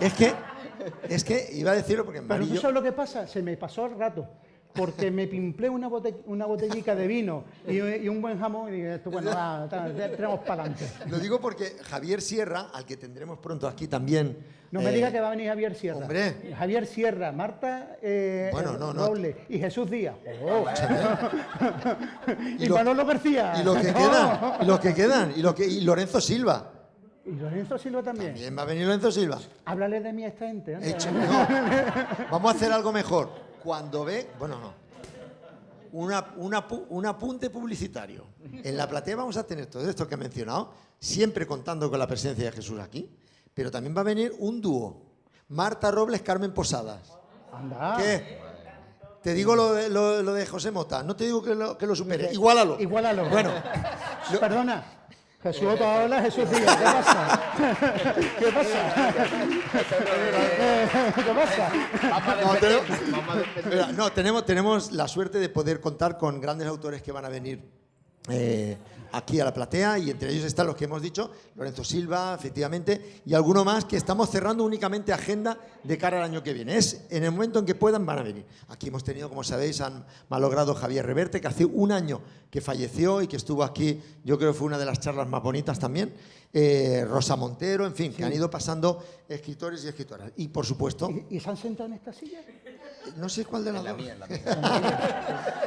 Es que iba a decirlo porque Pero ¿tú sabes lo que pasa? Se me pasó el rato. Porque me pimplé una botellica de vino y un buen jamón, y dije, esto, bueno, tenemos para adelante. Lo digo porque Javier Sierra, al que tendremos pronto aquí también... No me diga que va a venir Javier Sierra. Hombre. Javier Sierra, Marta Robles y Jesús Díaz. Oh. y Manolo García. Y los que quedan, y Lorenzo Silva. Y Lorenzo Silva también. También va a venir Lorenzo Silva. Háblale de mí a esta gente. No. Vamos a hacer algo mejor. Cuando ve... Bueno, no. Un apunte publicitario. En la platea vamos a tener todo esto que he mencionado, siempre contando con la presencia de Jesús aquí, pero también va a venir un dúo. Marta Robles, Carmen Posadas. Anda. ¿Qué? Te digo lo de José Mota. No te digo que lo supere. Igualalo. Bueno. Perdona. Jesús Otaola, Jesús Díaz, ¿qué pasa? ¿Qué pasa? ¿Qué pasa? Tenemos la suerte de poder contar con grandes autores que van a venir aquí a la platea, y entre ellos están los que hemos dicho, Lorenzo Silva, efectivamente, y alguno más que estamos cerrando únicamente agenda de cara al año que viene. Es en el momento en que puedan, van a venir. Aquí hemos tenido, como sabéis, han malogrado Javier Reverte, que hace un año que falleció y que estuvo aquí, yo creo que fue una de las charlas más bonitas también, Rosa Montero, en fin, sí, que han ido pasando escritores y escritoras. Y por supuesto... ¿Y se han sentado en esta silla? No sé cuál de las dos.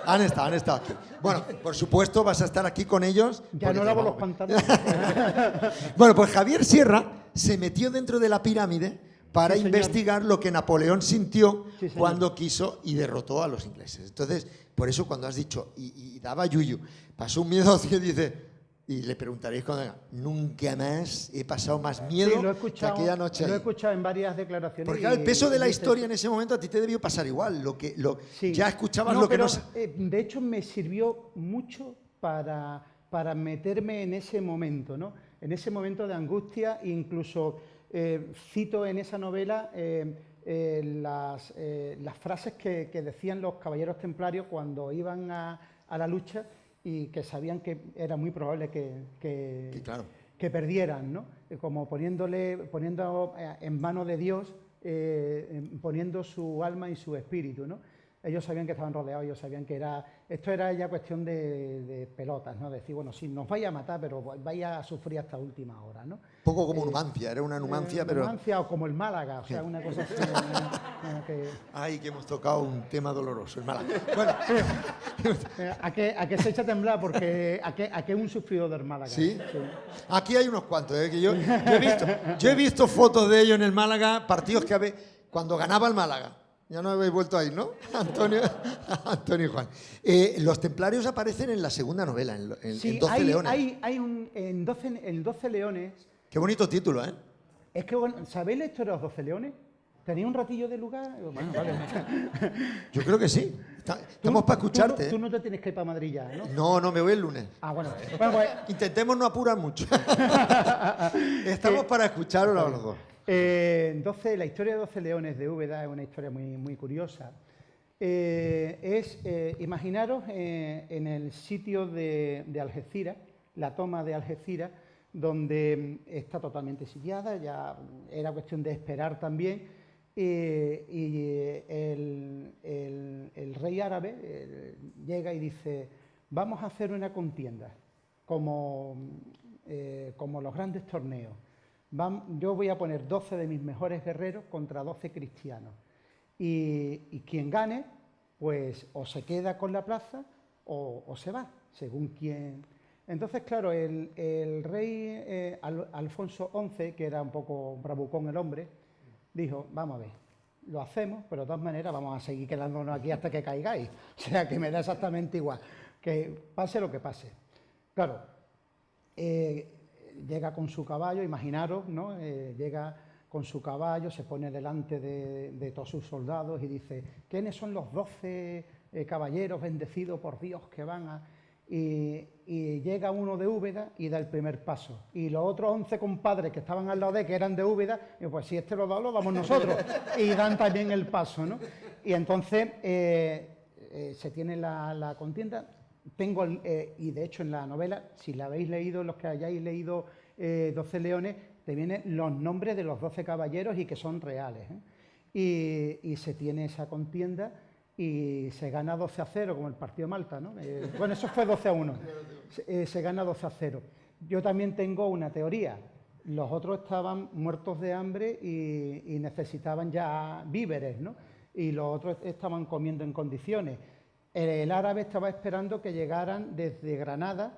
Han estado aquí. Bueno, por supuesto vas a estar aquí con ellos. Ya no lavo los pantalones. Bueno, pues Javier Sierra se metió dentro de la pirámide para investigar lo que Napoleón sintió cuando quiso y derrotó a los ingleses. Entonces, por eso cuando has dicho, y daba yuyu, pasó un miedo que dice... Y le preguntaréis cuando venga, nunca más he pasado más miedo que aquella noche. Lo he escuchado en varias declaraciones. Porque el peso de la historia en ese momento a ti te debió pasar igual. Ya escuchabas lo que no... De hecho, me sirvió mucho para meterme en ese momento, ¿no? En ese momento de angustia. Incluso cito en esa novela las frases que decían los caballeros templarios cuando iban a la lucha, y que sabían que era muy probable que perdieran, ¿no? Como poniendo en manos de Dios, poniendo su alma y su espíritu, ¿no? Ellos sabían que estaban rodeados, ellos sabían que esto era ya cuestión de pelotas, ¿no? Decir, bueno, sí, nos vaya a matar, pero vaya a sufrir hasta última hora, ¿no? Un poco como Numancia, era una Numancia, pero... Numancia, o como el Málaga, o sea, una cosa así. Ay, que hemos tocado un tema doloroso, el Málaga. Bueno. ¿A qué se echa a temblar? Porque ¿a qué un sufrido del Málaga? ¿Sí? Sí. Aquí hay unos cuantos, que yo he visto fotos de ellos en el Málaga, partidos que cuando ganaba el Málaga. Ya no habéis vuelto ahí, ¿no? Antonio y Juan. Los templarios aparecen en la segunda novela, en 12 leones. En 12 leones... Qué bonito título, ¿eh? Es que, bueno, ¿sabéis la historia de los 12 leones? ¿Tenéis un ratillo de lugar? Bueno, vale. Yo creo que sí. Estamos para escucharte. Tú no te tienes que ir para Madrid ya, ¿no? No, me voy el lunes. Ah, bueno. Intentemos no apurar mucho. Estamos para escucharos a los dos. La historia de 12 leones de Úbeda es una historia muy, muy curiosa. Imaginaros en el sitio de Algeciras, la toma de Algeciras, donde está totalmente sitiada, ya era cuestión de esperar también, y el rey árabe llega y dice, vamos a hacer una contienda, como los grandes torneos. yo voy a poner 12 de mis mejores guerreros contra 12 cristianos. Y quien gane, pues o se queda con la plaza o se va, según quien. Entonces, claro, el rey Alfonso XI, que era un poco bravucón el hombre, dijo, vamos a ver, lo hacemos, pero de todas maneras vamos a seguir quedándonos aquí hasta que caigáis. O sea, que me da exactamente igual, que pase lo que pase. Claro, llega con su caballo, imaginaros, ¿no? Llega con su caballo, se pone delante de todos sus soldados y dice, ¿quiénes son los 12 caballeros bendecidos por Dios que van a...? Y llega uno de Úbeda y da el primer paso. Y los otros 11 compadres que estaban al lado de, que eran de Úbeda, y pues si este lo da, lo damos nosotros. Y dan también el paso, ¿no? Y entonces se tiene la contienda. Y de hecho en la novela, si la habéis leído, los que hayáis leído 12 leones, te vienen los nombres de los 12 caballeros y que son reales, ¿eh? Y se tiene esa contienda y se gana 12-0, como el partido de Malta, ¿no? Bueno, eso fue 12-1. Se gana 12-0. Yo también tengo una teoría. Los otros estaban muertos de hambre y necesitaban ya víveres, ¿no? Y los otros estaban comiendo en condiciones. El árabe estaba esperando que llegaran desde Granada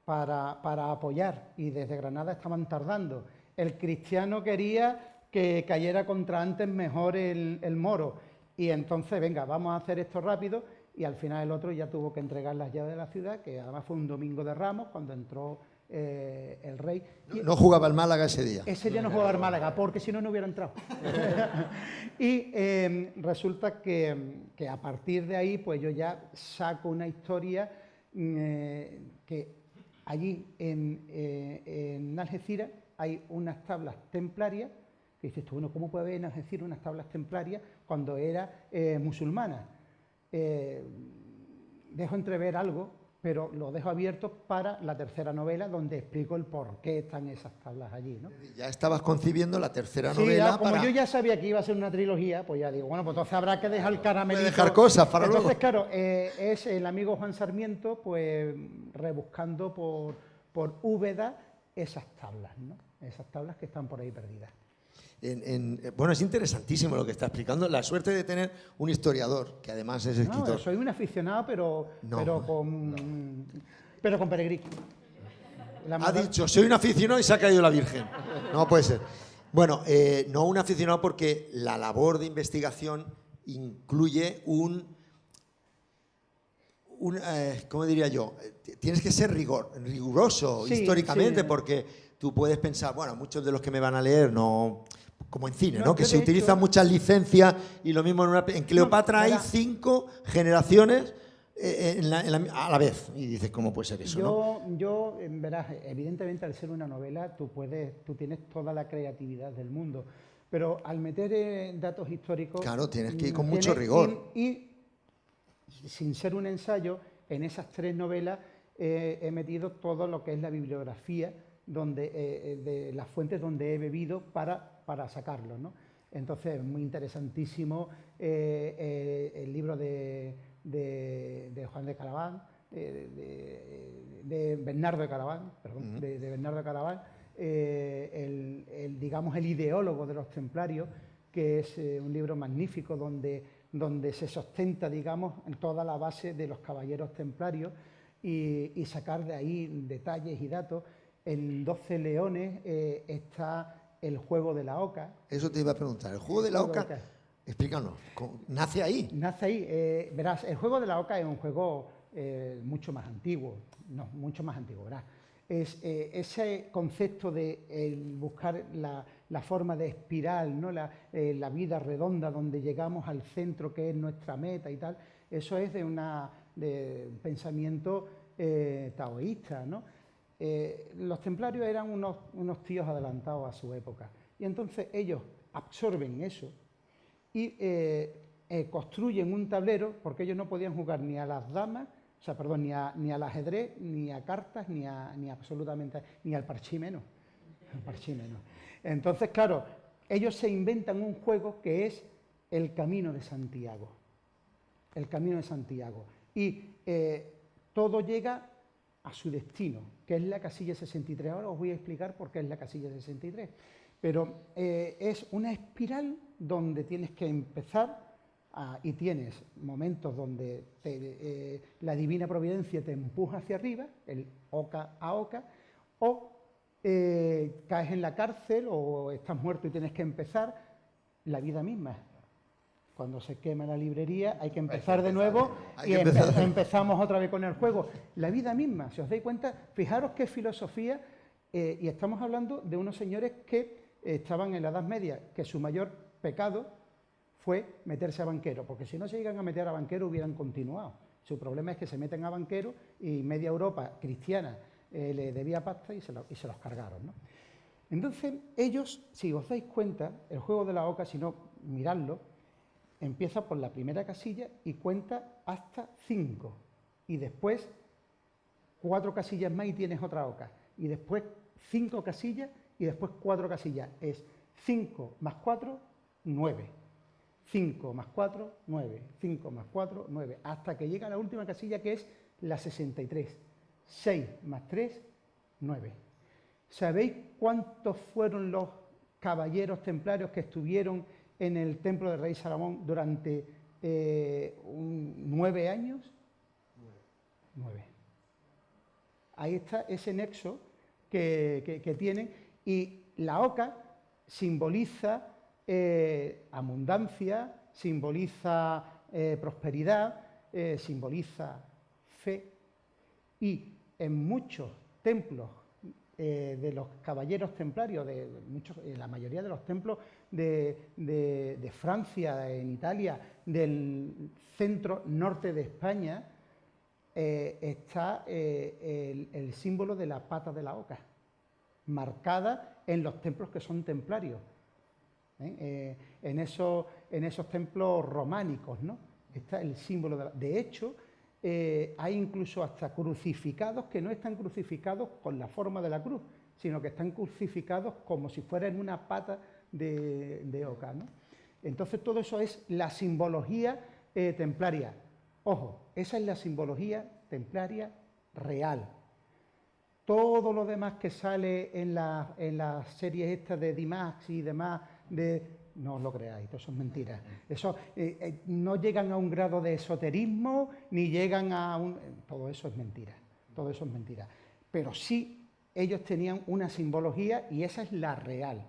para apoyar, y desde Granada estaban tardando. El cristiano quería que cayera contra antes mejor el moro, y entonces, venga, vamos a hacer esto rápido, y al final el otro ya tuvo que entregar las llaves de la ciudad, que además fue un domingo de Ramos, cuando entró el rey. No jugaba el Málaga ese día. Ese día no jugaba el Málaga, porque si no, no hubiera entrado. Y resulta que a partir de ahí, pues yo ya saco una historia que allí en Algeciras hay unas tablas templarias, que dices tú, bueno, ¿cómo puede haber en Algeciras unas tablas templarias cuando era musulmana? Dejo entrever algo, pero lo dejo abierto para la tercera novela, donde explico el por qué están esas tablas allí, ¿no? Ya estabas concibiendo la tercera Sí, novela ya, como yo ya sabía que iba a ser una trilogía, pues ya digo, bueno, pues entonces habrá que dejar el caramelito. Dejar cosas para luego. Entonces, claro, es el amigo Juan Sarmiento, pues rebuscando por Úbeda esas tablas, ¿no? Esas tablas que están por ahí perdidas. Bueno, es interesantísimo lo que está explicando. La suerte de tener un historiador, que además es escritor. No, soy un aficionado, pero con peregrino. Ha dicho, soy un aficionado y se ha caído la Virgen. No puede ser. Bueno, no un aficionado, porque la labor de investigación incluye ¿cómo diría yo? Tienes que ser riguroso Sí, históricamente, sí. porque tú puedes pensar, bueno, muchos de los que me van a leer no... Como en cine, No, ¿no? Que yo se de utilizan hecho- muchas licencias, y lo mismo en Cleopatra hay verá. 5 generaciones a la vez. Y dices, ¿cómo puede ser eso, no? Yo, verás, evidentemente al ser una novela tú tienes toda la creatividad del mundo, pero al meter datos históricos... Claro, tienes que ir con mucho rigor. Y sin ser un ensayo, en esas 3 novelas he metido todo lo que es la bibliografía de las fuentes donde he bebido para sacarlo, ¿no? Entonces, muy interesantísimo el libro de Juan de Caraván, de Bernardo de Caraván, perdón, de Bernardo de Caraván, digamos, el ideólogo de los templarios, que es un libro magnífico donde se sustenta, digamos, en toda la base de los caballeros templarios, y sacar de ahí detalles y datos. En 12 leones está el juego de la oca. Eso te iba a preguntar. El juego de la oca, explícanos, ¿nace ahí? Nace ahí. Verás, el juego de la oca es un juego mucho más antiguo. No, mucho más antiguo, verás. Es ese concepto de buscar la forma de espiral, ¿no? La vida redonda, donde llegamos al centro, que es nuestra meta y tal. Eso es de un pensamiento taoísta, ¿no? Los templarios eran unos tíos adelantados a su época, y entonces ellos absorben eso y construyen un tablero, porque ellos no podían jugar ni a las damas, o sea, perdón, ni al ajedrez, ni a cartas, ni absolutamente, ni al parchís menos. Entonces, claro, ellos se inventan un juego que es el Camino de Santiago. El Camino de Santiago. Y todo llega a su destino, que es la casilla 63. Ahora os voy a explicar por qué es la casilla 63. Pero es una espiral donde tienes que empezar y tienes momentos donde la divina providencia te empuja hacia arriba, el oca a oca, o caes en la cárcel o estás muerto y tienes que empezar la vida misma. Cuando se quema la librería hay que empezar de nuevo y empezamos otra vez con el juego. La vida misma, si os dais cuenta, fijaros qué filosofía, y estamos hablando de unos señores que estaban en la Edad Media, que su mayor pecado fue meterse a banquero, porque si no se llegan a meter a banquero hubieran continuado. Su problema es que se meten a banquero y media Europa cristiana le debía pasta y se los cargaron, ¿no? Entonces ellos, si os dais cuenta, el juego de la oca, si no, miradlo, empieza por la primera casilla y cuenta hasta 5. Y después 4 casillas más y tienes otra oca. Y después 5 casillas y después 4 casillas. Es 5 más 4, 9. 5 más 4, 9. 5 más 4, 9. Hasta que llega a la última casilla, que es la 63. 6 más 3, 9. ¿Sabéis cuántos fueron los caballeros templarios que estuvieron en el templo del rey Salomón durante 9 años? 9. Ahí está ese nexo que tienen, y la oca simboliza abundancia, simboliza prosperidad, simboliza fe, y en muchos templos de los caballeros templarios, la mayoría de los templos de Francia, en Italia, del centro norte de España, está el símbolo de la pata de la oca, marcada en los templos que son templarios, en esos templos románicos, ¿no? Está el símbolo de hecho, hay incluso hasta crucificados que no están crucificados con la forma de la cruz, sino que están crucificados como si fueran una pata de oca, ¿no? Entonces todo eso es la simbología templaria. Ojo, esa es la simbología templaria real. Todo lo demás que sale en las series estas de Dimax y demás, no os lo creáis, todo eso es mentira. Eso, no llegan a un grado de esoterismo, ni llegan a un... Todo eso es mentira, todo eso es mentira. Pero sí, ellos tenían una simbología y esa es la real.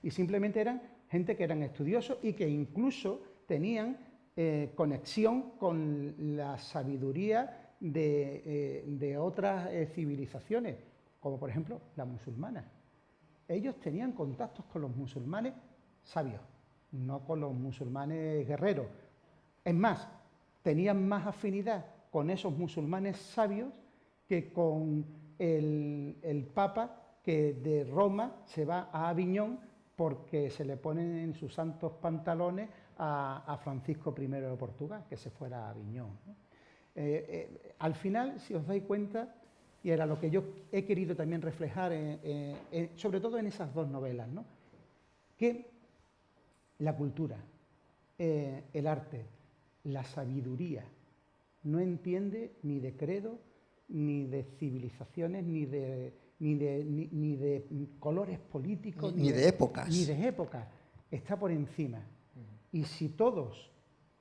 Y simplemente eran gente que eran estudiosos y que incluso tenían conexión con la sabiduría de otras civilizaciones, como por ejemplo la musulmana. Ellos tenían contactos con los musulmanes sabios, no con los musulmanes guerreros. Es más, tenían más afinidad con esos musulmanes sabios que con el Papa que de Roma se va a Aviñón porque se le ponen en sus santos pantalones a Francisco I de Portugal, que se fuera a Aviñón, ¿no? Al final, si os dais cuenta, y era lo que yo he querido también reflejar, sobre todo en esas dos novelas, ¿no? Que la cultura, el arte, la sabiduría, no entiende ni de credo, ni de civilizaciones, ni de colores políticos, ni de épocas. Ni de épocas. Está por encima. Y si todos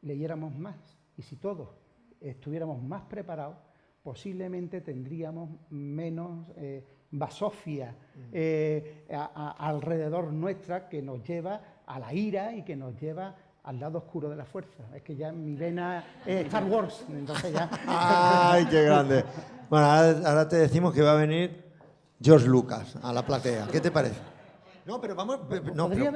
leyéramos más, y si todos estuviéramos más preparados, posiblemente tendríamos menos basofia alrededor nuestra, que nos lleva a la ira y que nos lleva al lado oscuro de la fuerza. Es que ya mi vena es Star Wars, entonces ya... ¡Ay, qué grande! Bueno, ahora te decimos que va a venir George Lucas a la platea. ¿Qué te parece? No, pero vamos... No, ¿Podría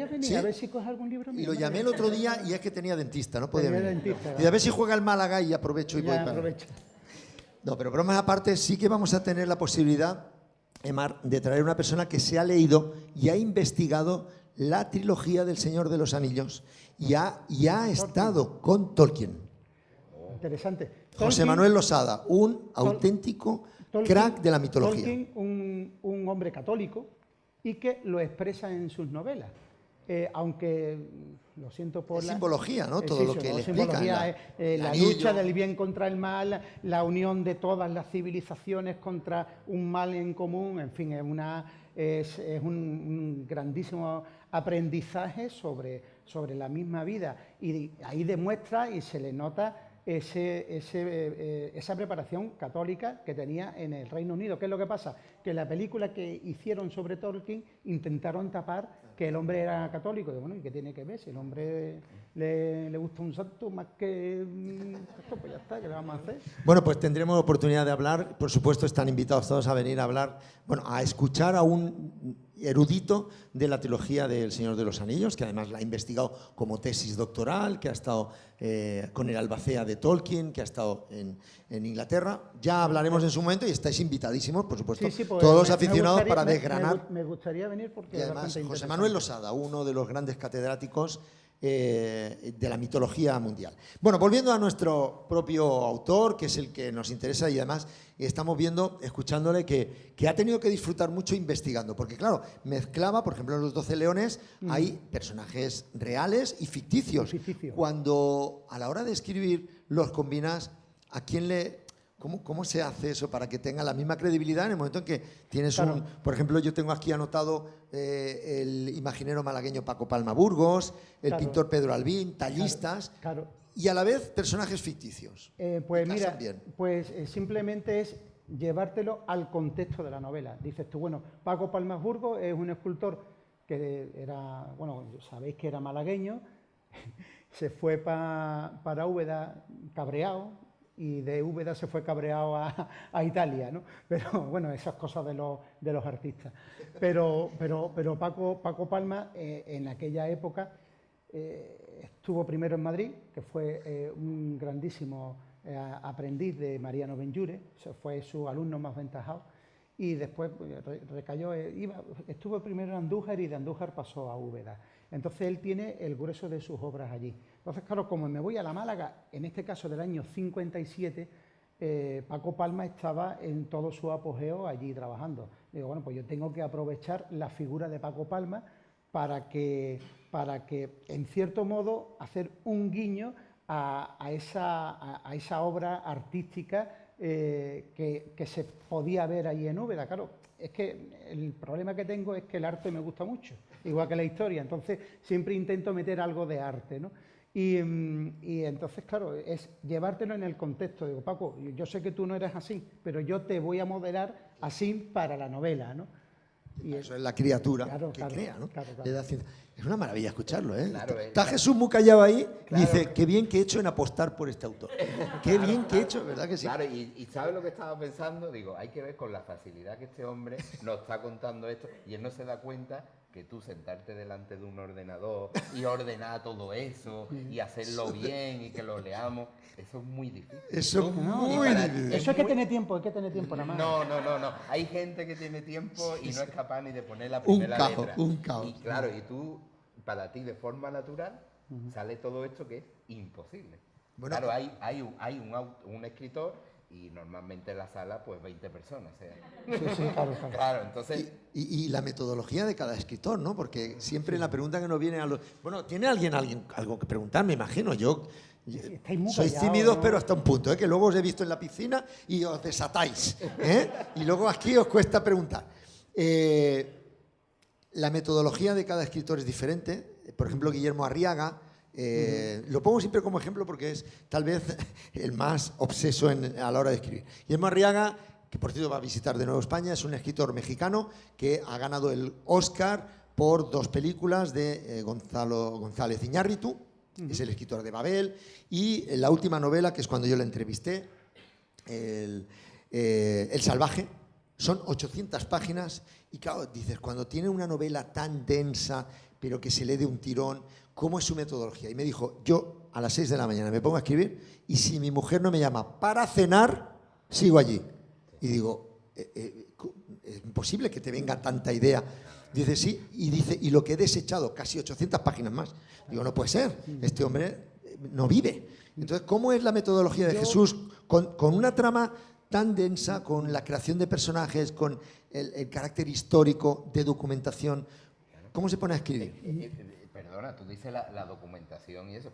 venir? ¿Sí? A ver si coges algún libro mío. Y lo llamé el otro día y es que tenía dentista, no podía Tenía venir. dentista, Y a ver si juega el Málaga y aprovecho y voy Ya para... aprovecha. No, pero bromas aparte, sí que vamos a tener la posibilidad, Emar, de traer una persona que se ha leído y ha investigado la trilogía del Señor de los Anillos y ha estado con Tolkien. Interesante. José Manuel Losada, un auténtico crack de la mitología. Tolkien, un hombre católico y que lo expresa en sus novelas. aunque lo siento por Es la simbología, ¿no? Todo lo que le explica. simbología, el la anillo. lucha del bien contra el mal, la unión de todas las civilizaciones contra un mal en común, en fin, es un grandísimo aprendizaje sobre la misma vida, y ahí demuestra y se le nota esa preparación católica que tenía en el Reino Unido. ¿Qué es lo que pasa? Que en la película que hicieron sobre Tolkien intentaron tapar que el hombre era católico. Y bueno, ¿y qué tiene que ver? Si el hombre le gusta un santo más que esto, pues ya está, ¿qué le vamos a hacer? Bueno, pues tendremos oportunidad de hablar. Por supuesto, están invitados todos a venir a hablar, bueno, a escuchar a un erudito de la trilogía del Señor de los Anillos, que además la ha investigado como tesis doctoral, que ha estado con el Albacea de Tolkien, que ha estado en Inglaterra. Ya hablaremos en su momento y estáis invitadísimos, por supuesto, Sí, pues, todos los me aficionados gustaría- para desgranar. Me gustaría venir porque Y es además, bastante José interesante. Manuel Losada, uno de los grandes catedráticos de la mitología mundial. Bueno, volviendo a nuestro propio autor, que es el que nos interesa, y además estamos viendo, escuchándole, que ha tenido que disfrutar mucho investigando, porque claro, mezclaba, por ejemplo, en Los 12 Leones hay personajes reales y ficticios. Ficticio. Cuando a la hora de escribir los combinas, ¿a quién le...? ¿Cómo se hace eso para que tenga la misma credibilidad en el momento en que tienes Claro. por ejemplo, yo tengo aquí anotado el imaginero malagueño Paco Palma Burgos, el Claro. pintor Pedro Albín, tallistas, Claro. y a la vez personajes ficticios? Pues Casan mira, bien. pues simplemente es llevártelo al contexto de la novela. Dices tú, bueno, Paco Palmas Burgos es un escultor que era, bueno, sabéis que era malagueño, se fue para Úbeda cabreado, y de Úbeda se fue cabreado a Italia, ¿no? Pero bueno, esas cosas de los artistas. Pero Paco Palma en aquella época estuvo primero en Madrid, que fue un grandísimo aprendiz de Mariano Benlliure, fue su alumno más ventajado, y después recayó, estuvo primero en Andújar y de Andújar pasó a Úbeda. Entonces él tiene el grueso de sus obras allí. Entonces, claro, como me voy a la Málaga, en este caso del año 57, Paco Palma estaba en todo su apogeo allí trabajando. Digo, bueno, pues yo tengo que aprovechar la figura de Paco Palma para que en cierto modo, hacer un guiño a esa obra artística que se podía ver allí en Úbeda. Claro, es que el problema que tengo es que el arte me gusta mucho, igual que la historia, entonces siempre intento meter algo de arte, ¿no? Y entonces, claro, es llevártelo en el contexto. Digo, Paco, yo sé que tú no eres así, pero yo te voy a modelar así para la novela, ¿no? Y Eso es la criatura Claro, que claro, crea, ¿no? claro, claro. Le da ciencia. Es una maravilla escucharlo, ¿eh? Claro, Está Jesús muy callado ahí y Claro. dice, qué bien que he hecho en apostar por este autor. Qué bien que he hecho, ¿verdad que sí? Claro, y ¿sabes lo que estaba pensando? Digo, hay que ver con la facilidad que este hombre nos está contando esto, y él no se da cuenta que tú sentarte delante de un ordenador y ordenar todo eso y hacerlo bien y que lo leamos, eso es muy difícil. Eso es muy para- difícil. Eso hay que muy- tener tiempo, nada más. No. Hay gente que tiene tiempo y no es capaz ni de poner la Un primera caos, letra. un caos. Y claro, y tú, para ti de forma natural, sale todo esto que es imposible. Bueno, claro, hay un escritor y normalmente en la sala pues 20 personas. Sí, claro. Claro, entonces... Y la metodología de cada escritor, ¿no? Porque siempre la pregunta que nos viene a los... Bueno, ¿tiene alguien algo que preguntar? Me imagino. Yo estáis muy sois callados, tímidos, ¿no? pero hasta un punto, ¿eh? Que luego os he visto en la piscina y os desatáis, ¿eh? Y luego aquí os cuesta preguntar. La metodología de cada escritor es diferente. Por ejemplo, Guillermo Arriaga, lo pongo siempre como ejemplo porque es tal vez el más obseso a la hora de escribir. Guillermo Arriaga, que por cierto va a visitar de nuevo España, es un escritor mexicano que ha ganado el Oscar por 2 películas de González Iñárritu, es el escritor de Babel, y la última novela, que es cuando yo la entrevisté, El Salvaje, son 800 páginas, y claro, dices, cuando tiene una novela tan densa, pero que se lee de un tirón, ¿cómo es su metodología? Y me dijo, yo a las 6 de la mañana me pongo a escribir, y si mi mujer no me llama para cenar, sigo allí. Y digo, es imposible que te venga tanta idea. Dice, sí, y dice, y lo que he desechado, casi 800 páginas más. Digo, no puede ser, este hombre no vive. Entonces, ¿cómo es la metodología de Jesús con una trama tan densa, con la creación de personajes, con el carácter histórico de documentación? ¿Cómo se pone a escribir? Perdona, tú dices la documentación y eso.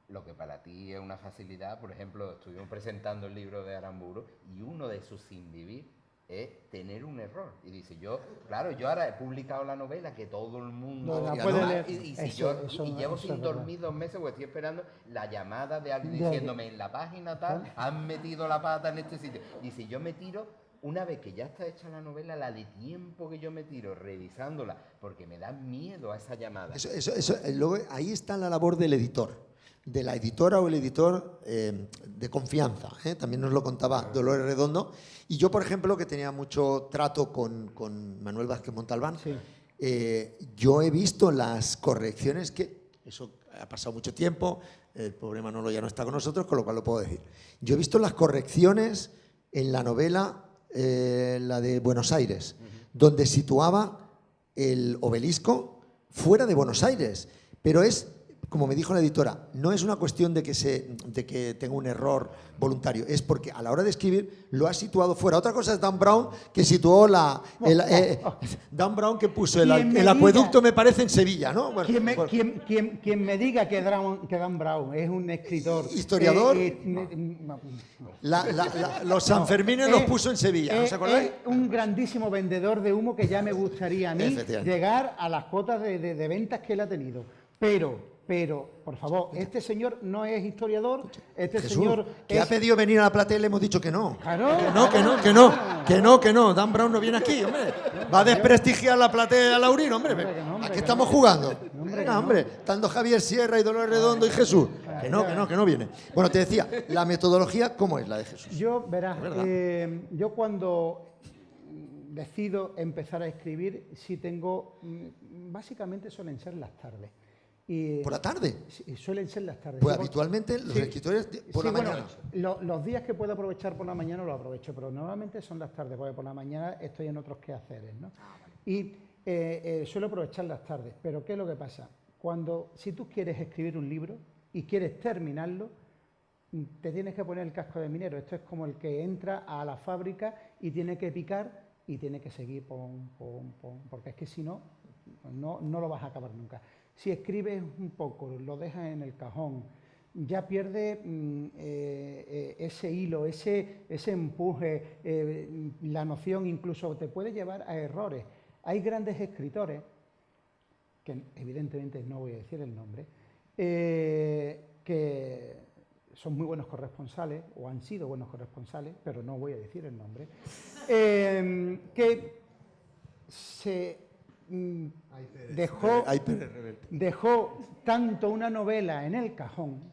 Lo que para ti es una facilidad, por ejemplo, estuvimos presentando el libro de Aramburu y uno de sus sin vivir es tener un error. Y dice, yo ahora he publicado la novela que todo el mundo No, la puede leer. y llevo sin dormir 2 meses porque estoy esperando la llamada de alguien diciéndome en la página tal, han metido la pata en este sitio. Dice, yo me tiro, una vez que ya está hecha la novela, la de tiempo que yo me tiro revisándola, porque me da miedo a esa llamada. Luego, ahí está la labor del editor, de la editora o el editor de confianza. También nos lo contaba Dolores Redondo. Y yo, por ejemplo, que tenía mucho trato con Manuel Vázquez Montalbán, Sí. Yo he visto las correcciones que... Eso ha pasado mucho tiempo, el pobre Manolo ya no está con nosotros, con lo cual lo puedo decir. Yo he visto las correcciones en la novela, la de Buenos Aires, donde situaba el obelisco fuera de Buenos Aires, pero es... Como me dijo la editora, no es una cuestión de que tenga un error voluntario, es porque a la hora de escribir lo ha situado fuera. Otra cosa es Dan Brown, que situó Dan Brown que puso el acueducto, me parece, en Sevilla, ¿no? Bueno, quien me diga que Dan Brown es un escritor... ¿Historiador? Los Sanfermines los puso en Sevilla, ¿no se acordáis? Es un grandísimo vendedor de humo que ya me gustaría a mí llegar a las cotas de ventas que él ha tenido. Pero, por favor, este señor no es historiador, Jesús, señor que ha pedido venir a la platea y le hemos dicho que no. Claro, Que no. Dan Brown no viene aquí, hombre. Va a desprestigiar la platea de Laurín, hombre. ¿A qué estamos jugando? Venga, hombre, estando Javier Sierra y Dolores Redondo y Jesús. Que no viene. Bueno, te decía, la metodología, ¿cómo es la de Jesús? Yo yo cuando decido empezar a escribir, sí tengo, básicamente suelen ser las tardes. ¿Por la tarde? Sí, suelen ser las tardes. Pues habitualmente los escritores por la mañana. Los días que puedo aprovechar por la mañana lo aprovecho, pero normalmente son las tardes, porque por la mañana estoy en otros quehaceres, ¿no? Y suelo aprovechar las tardes, pero ¿qué es lo que pasa? Si tú quieres escribir un libro y quieres terminarlo, te tienes que poner el casco de minero. Esto es como el que entra a la fábrica y tiene que picar y tiene que seguir, porque es que si no lo vas a acabar nunca. Si escribes un poco, lo dejas en el cajón, ya pierde ese hilo, ese empuje, la noción, incluso te puede llevar a errores. Hay grandes escritores, que evidentemente no voy a decir el nombre, que son muy buenos corresponsales, o han sido buenos corresponsales, pero no voy a decir el nombre, que se... dejó tanto una novela en el cajón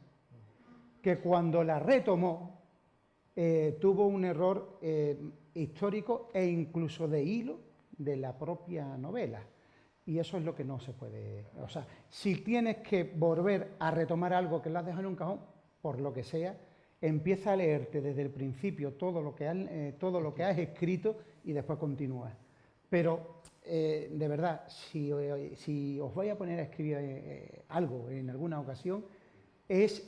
que cuando la retomó tuvo un error histórico e incluso de hilo de la propia novela. Y eso es lo que no se puede... O sea, si tienes que volver a retomar algo que lo has dejado en un cajón, por lo que sea, empieza a leerte desde el principio todo lo que has escrito y después continúas. Pero... de verdad, si os voy a poner a escribir algo en alguna ocasión, es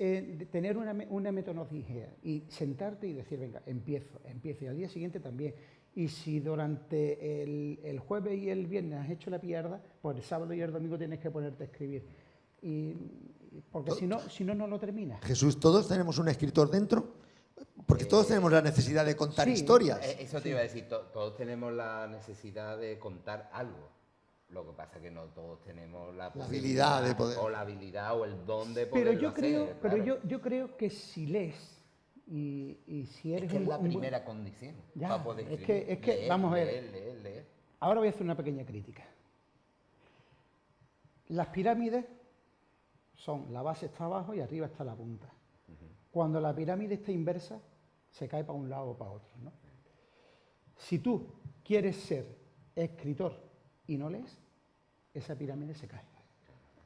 tener una metodología y sentarte y decir, venga, empiezo, y al día siguiente también. Y si durante el jueves y el viernes has hecho la pierda, pues el sábado y el domingo tienes que ponerte a escribir. Porque si no, no lo terminas. Jesús, ¿todos tenemos un escritor dentro? Porque todos tenemos la necesidad de contar historias. Eso te iba a decir, todos tenemos la necesidad de contar algo. Lo que pasa es que no todos tenemos la habilidad de poder. O la habilidad o el don de poder hacer. Pero yo creo que si lees y si eres es la primera condición para poder escribir. Es que vamos a ver. Leer. Ahora voy a hacer una pequeña crítica. Las pirámides son, la base está abajo y arriba está la punta. Cuando la pirámide está inversa, se cae para un lado o para otro, ¿no? Si tú quieres ser escritor y no lees, esa pirámide se cae.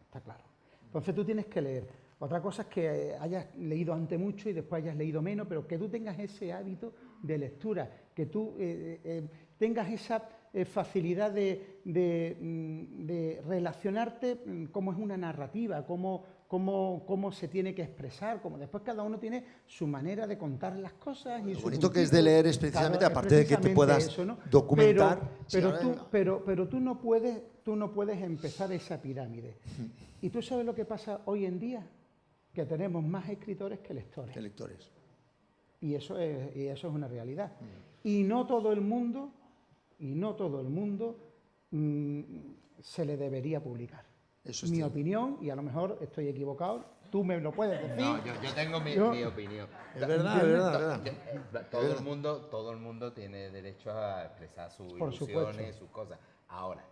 Está claro. Entonces tú tienes que leer. Otra cosa es que hayas leído antes mucho y después hayas leído menos, pero que tú tengas ese hábito de lectura, que tú tengas esa facilidad de relacionarte, cómo es una narrativa, cómo cómo se tiene que expresar, como después cada uno tiene su manera de contar las cosas. Y Lo su bonito que es puntito. de leer es precisamente, Claro, aparte de que te puedas eso, ¿no? documentar. Pero tú no puedes empezar esa pirámide. ¿Y tú sabes lo que pasa hoy en día? Que tenemos más escritores que lectores. Lectores. Y eso es una realidad. Y no todo el mundo se le debería publicar. Eso es Mi cierto. opinión, y a lo mejor estoy equivocado, tú me lo puedes decir. No, yo tengo mi opinión. Es verdad, es verdad, es verdad. Todo el mundo tiene derecho a expresar sus Por ilusiones, supuesto. sus cosas. Ahora,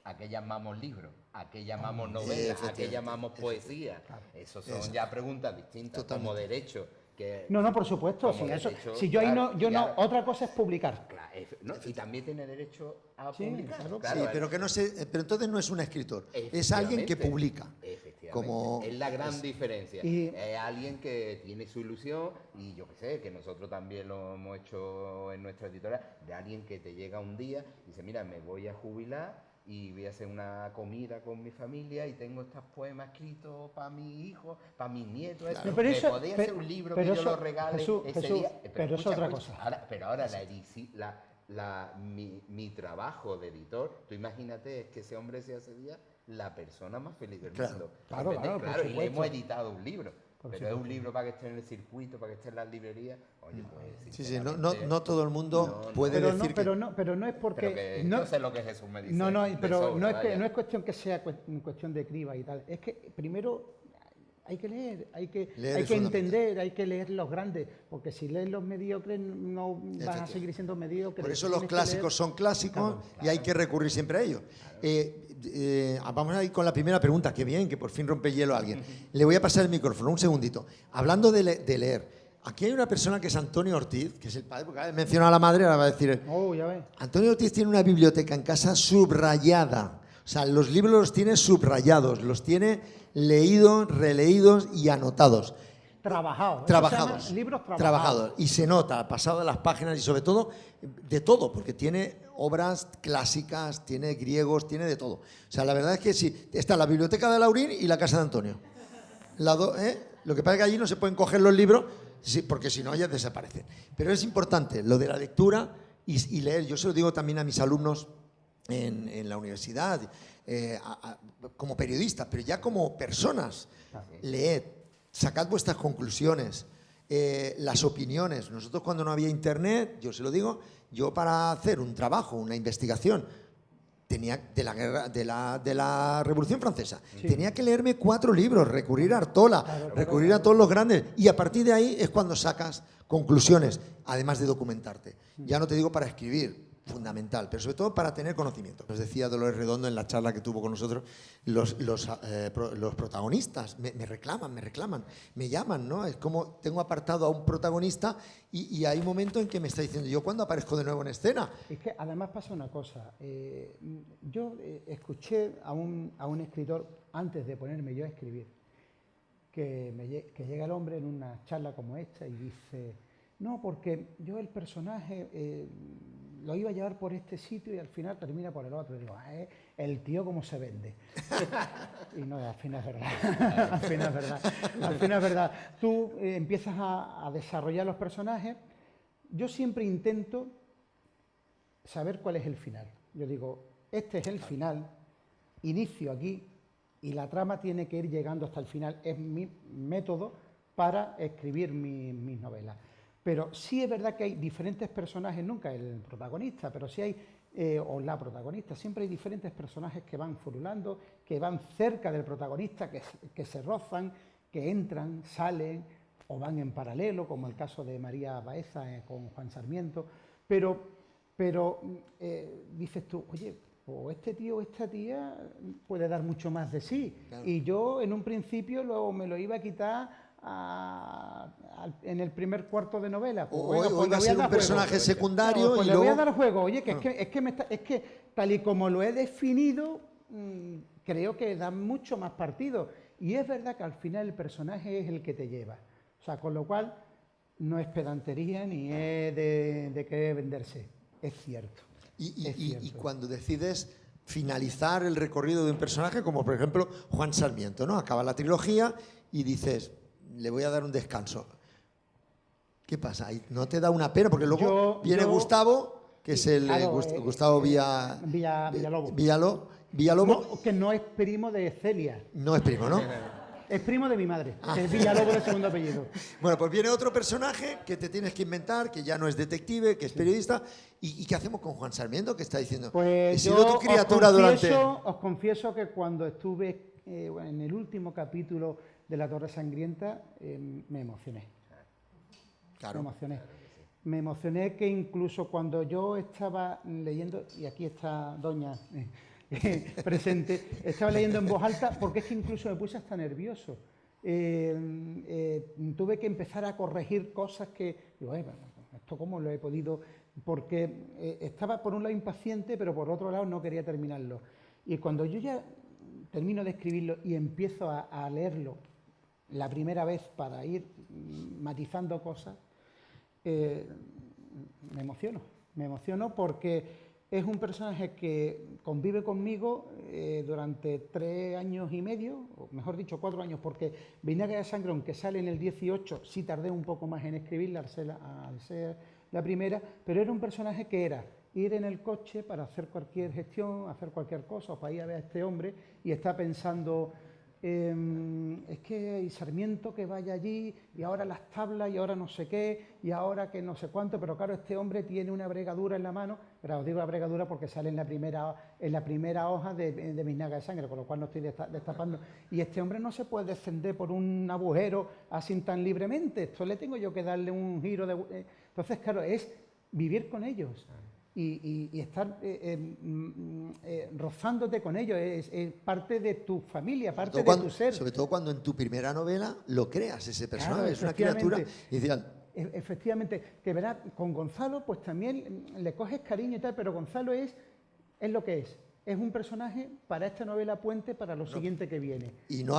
¿a qué llamamos libros? ¿A qué llamamos novelas? ¿A qué llamamos poesía? Eso son ya preguntas distintas. Totalmente. Como derecho. Que, No, por supuesto. como derecho, Si yo ahí claro, no, yo no, claro. otra cosa es publicar. Claro, y también tiene derecho a Sí, publicar. claro. Claro, Sí, pero que no sé, pero entonces no es un escritor, es alguien que Efectivamente. publica. Efectivamente. Como Es la gran diferencia. Y- Es alguien que tiene su ilusión y yo qué sé, que nosotros también lo hemos hecho en nuestra editorial, de alguien que te llega un día y dice, mira, me voy a jubilar y voy a hacer una comida con mi familia y tengo estos poemas escritos para mi hijo, para mis nietos. Claro. Pero ¿Me eso- podía pe- hacer un libro pero que yo eso, lo regale Jesús, ese Jesús, día? pero es escucha, otra escucha. cosa. Pero ahora mi trabajo de editor, tú imagínate, es que ese hombre sea ese día la persona más feliz del Claro. mundo. Claro, ¿Entiendes? por Claro, y le supuesto. hemos editado un libro. Por Pero es un supuesto. libro para que esté en el circuito, para que esté en las librerías. Oye, pues Sí, sí, no sinceramente, todo el mundo no, puede Pero decir no, pero no es porque... Pero que no, yo sé lo que Jesús me dice. no, de pero sobra, no, vaya. no es cuestión que sea cuestión de criba y tal. Es que primero hay que leer, hay que Leer es entender, hay que leer los grandes, porque si lees los mediocres no vas a Efectivamente. seguir siendo mediocre. Por eso los Tienes que clásicos leer- son clásicos Claro, y hay que recurrir siempre a ellos. Vamos a ir con la primera pregunta. Qué bien, que por fin rompe el hielo a alguien. Le voy a pasar el micrófono, un segundito. Hablando de leer, aquí hay una persona que es Antonio Ortiz, que es el padre, porque menciona a la madre, ahora va a decir... Oh, ya ves. Antonio Ortiz tiene una biblioteca en casa subrayada. O sea, los libros los tiene subrayados, los tiene leídos, releídos y anotados. Trabajados. Eso se Trabajados. llaman libros trabajados. Trabajados. Y se nota, pasado de las páginas y sobre todo de todo, porque tiene obras clásicas, tiene griegos, tiene de todo. O sea, la verdad es que sí, está la biblioteca de Laurín y la casa de Antonio. Lo que pasa es que allí no se pueden coger los libros, sí, porque si no ya desaparecen. Pero es importante lo de la lectura y leer. Yo se lo digo también a mis alumnos en la universidad, como periodistas, pero ya como personas. Leed, sacad vuestras conclusiones, las opiniones. Nosotros cuando no había internet, yo se lo digo, yo para hacer un trabajo, una investigación, tenía de la guerra, de la Revolución Francesa, tenía que leerme 4 libros, recurrir a Artola, recurrir a todos los grandes, y a partir de ahí es cuando sacas conclusiones, además de documentarte. Ya no te digo para escribir, fundamental, pero sobre todo para tener conocimiento. Nos decía Dolores Redondo en la charla que tuvo con nosotros, los protagonistas me reclaman, me llaman, ¿no? Es como tengo apartado a un protagonista y hay un momento en que me está diciendo, ¿yo cuándo aparezco de nuevo en escena? Es que además pasa una cosa. Yo escuché a un escritor, antes de ponerme yo a escribir, que llega el hombre en una charla como esta y dice, no, porque yo el personaje lo iba a llevar por este sitio y al final termina por el otro. Y digo, el tío cómo se vende. Y no, al final es verdad. Al final es verdad. Al final es verdad. Tú empiezas a desarrollar los personajes. Yo siempre intento saber cuál es el final. Yo digo, este es el final, inicio aquí y la trama tiene que ir llegando hasta el final. Es mi método para escribir mis novelas. Pero sí es verdad que hay diferentes personajes, nunca el protagonista, pero sí hay, o la protagonista, siempre hay diferentes personajes que van furulando, que van cerca del protagonista, que se rozan, que entran, salen o van en paralelo, como el caso de María Baeza con Juan Sarmiento. Pero dices tú, oye, o este tío o esta tía puede dar mucho más de sí. Claro. Y yo en un principio me lo iba a quitar en el primer cuarto de novela. Pues, hoy va a ser un personaje secundario pues y le luego... voy a dar juego. Oye, es que tal y como lo he definido, creo que da mucho más partido. Y es verdad que al final el personaje es el que te lleva. O sea, con lo cual no es pedantería ni es de querer venderse. Es cierto. Y cuando decides finalizar el recorrido de un personaje, como por ejemplo Juan Sarmiento, ¿no? Acaba la trilogía y dices, le voy a dar un descanso. ¿Qué pasa? ¿No te da una pena? Porque luego viene Gustavo, que es el claro, Gustavo Villalobos. No, que no es primo de Celia. No es primo, ¿no? Es primo de mi madre, que es Villalobos de segundo apellido. Bueno, pues viene otro personaje que te tienes que inventar, que ya no es detective, que es periodista. ¿Y qué hacemos con Juan Sarmiento, que está diciendo? Pues he sido tu criatura os confieso que cuando estuve en el último capítulo de La Torre Sangrienta, me emocioné. Claro. Me emocioné que incluso cuando yo estaba leyendo, y aquí está Doña presente, estaba leyendo en voz alta, porque es que incluso me puse hasta nervioso. Tuve que empezar a corregir cosas que, digo, ¿esto cómo lo he podido? Porque estaba por un lado impaciente, pero por otro lado no quería terminarlo. Y cuando yo ya termino de escribirlo y empiezo a leerlo la primera vez para ir matizando cosas, me emociono porque es un personaje que convive conmigo durante 3 años y medio, o mejor dicho 4 años, porque Vinagre de Sangre, aunque sale en el 18, sí tardé un poco más en escribirla al ser la primera, pero era un personaje que era ir en el coche para hacer cualquier gestión, hacer cualquier cosa, o para ir a ver a este hombre y está pensando, es que hay Sarmiento que vaya allí y ahora las tablas y ahora no sé qué y ahora que no sé cuánto, pero claro, este hombre tiene una bregadura en la mano, pero os digo la bregadura porque sale en la primera hoja de Vinagre de Sangre, con lo cual no estoy destapando, y este hombre no se puede descender por un agujero así tan libremente, esto le tengo yo que darle un giro de... Entonces, claro, es vivir con ellos. Y estar rozándote con ellos, es parte de tu familia, parte de tu ser. Sobre todo cuando en tu primera novela lo creas, ese personaje, Claro, es una criatura ideal. Efectivamente, que verás, con Gonzalo pues también le coges cariño y tal, pero Gonzalo es lo que es un personaje para esta novela puente, para lo siguiente que viene. Y no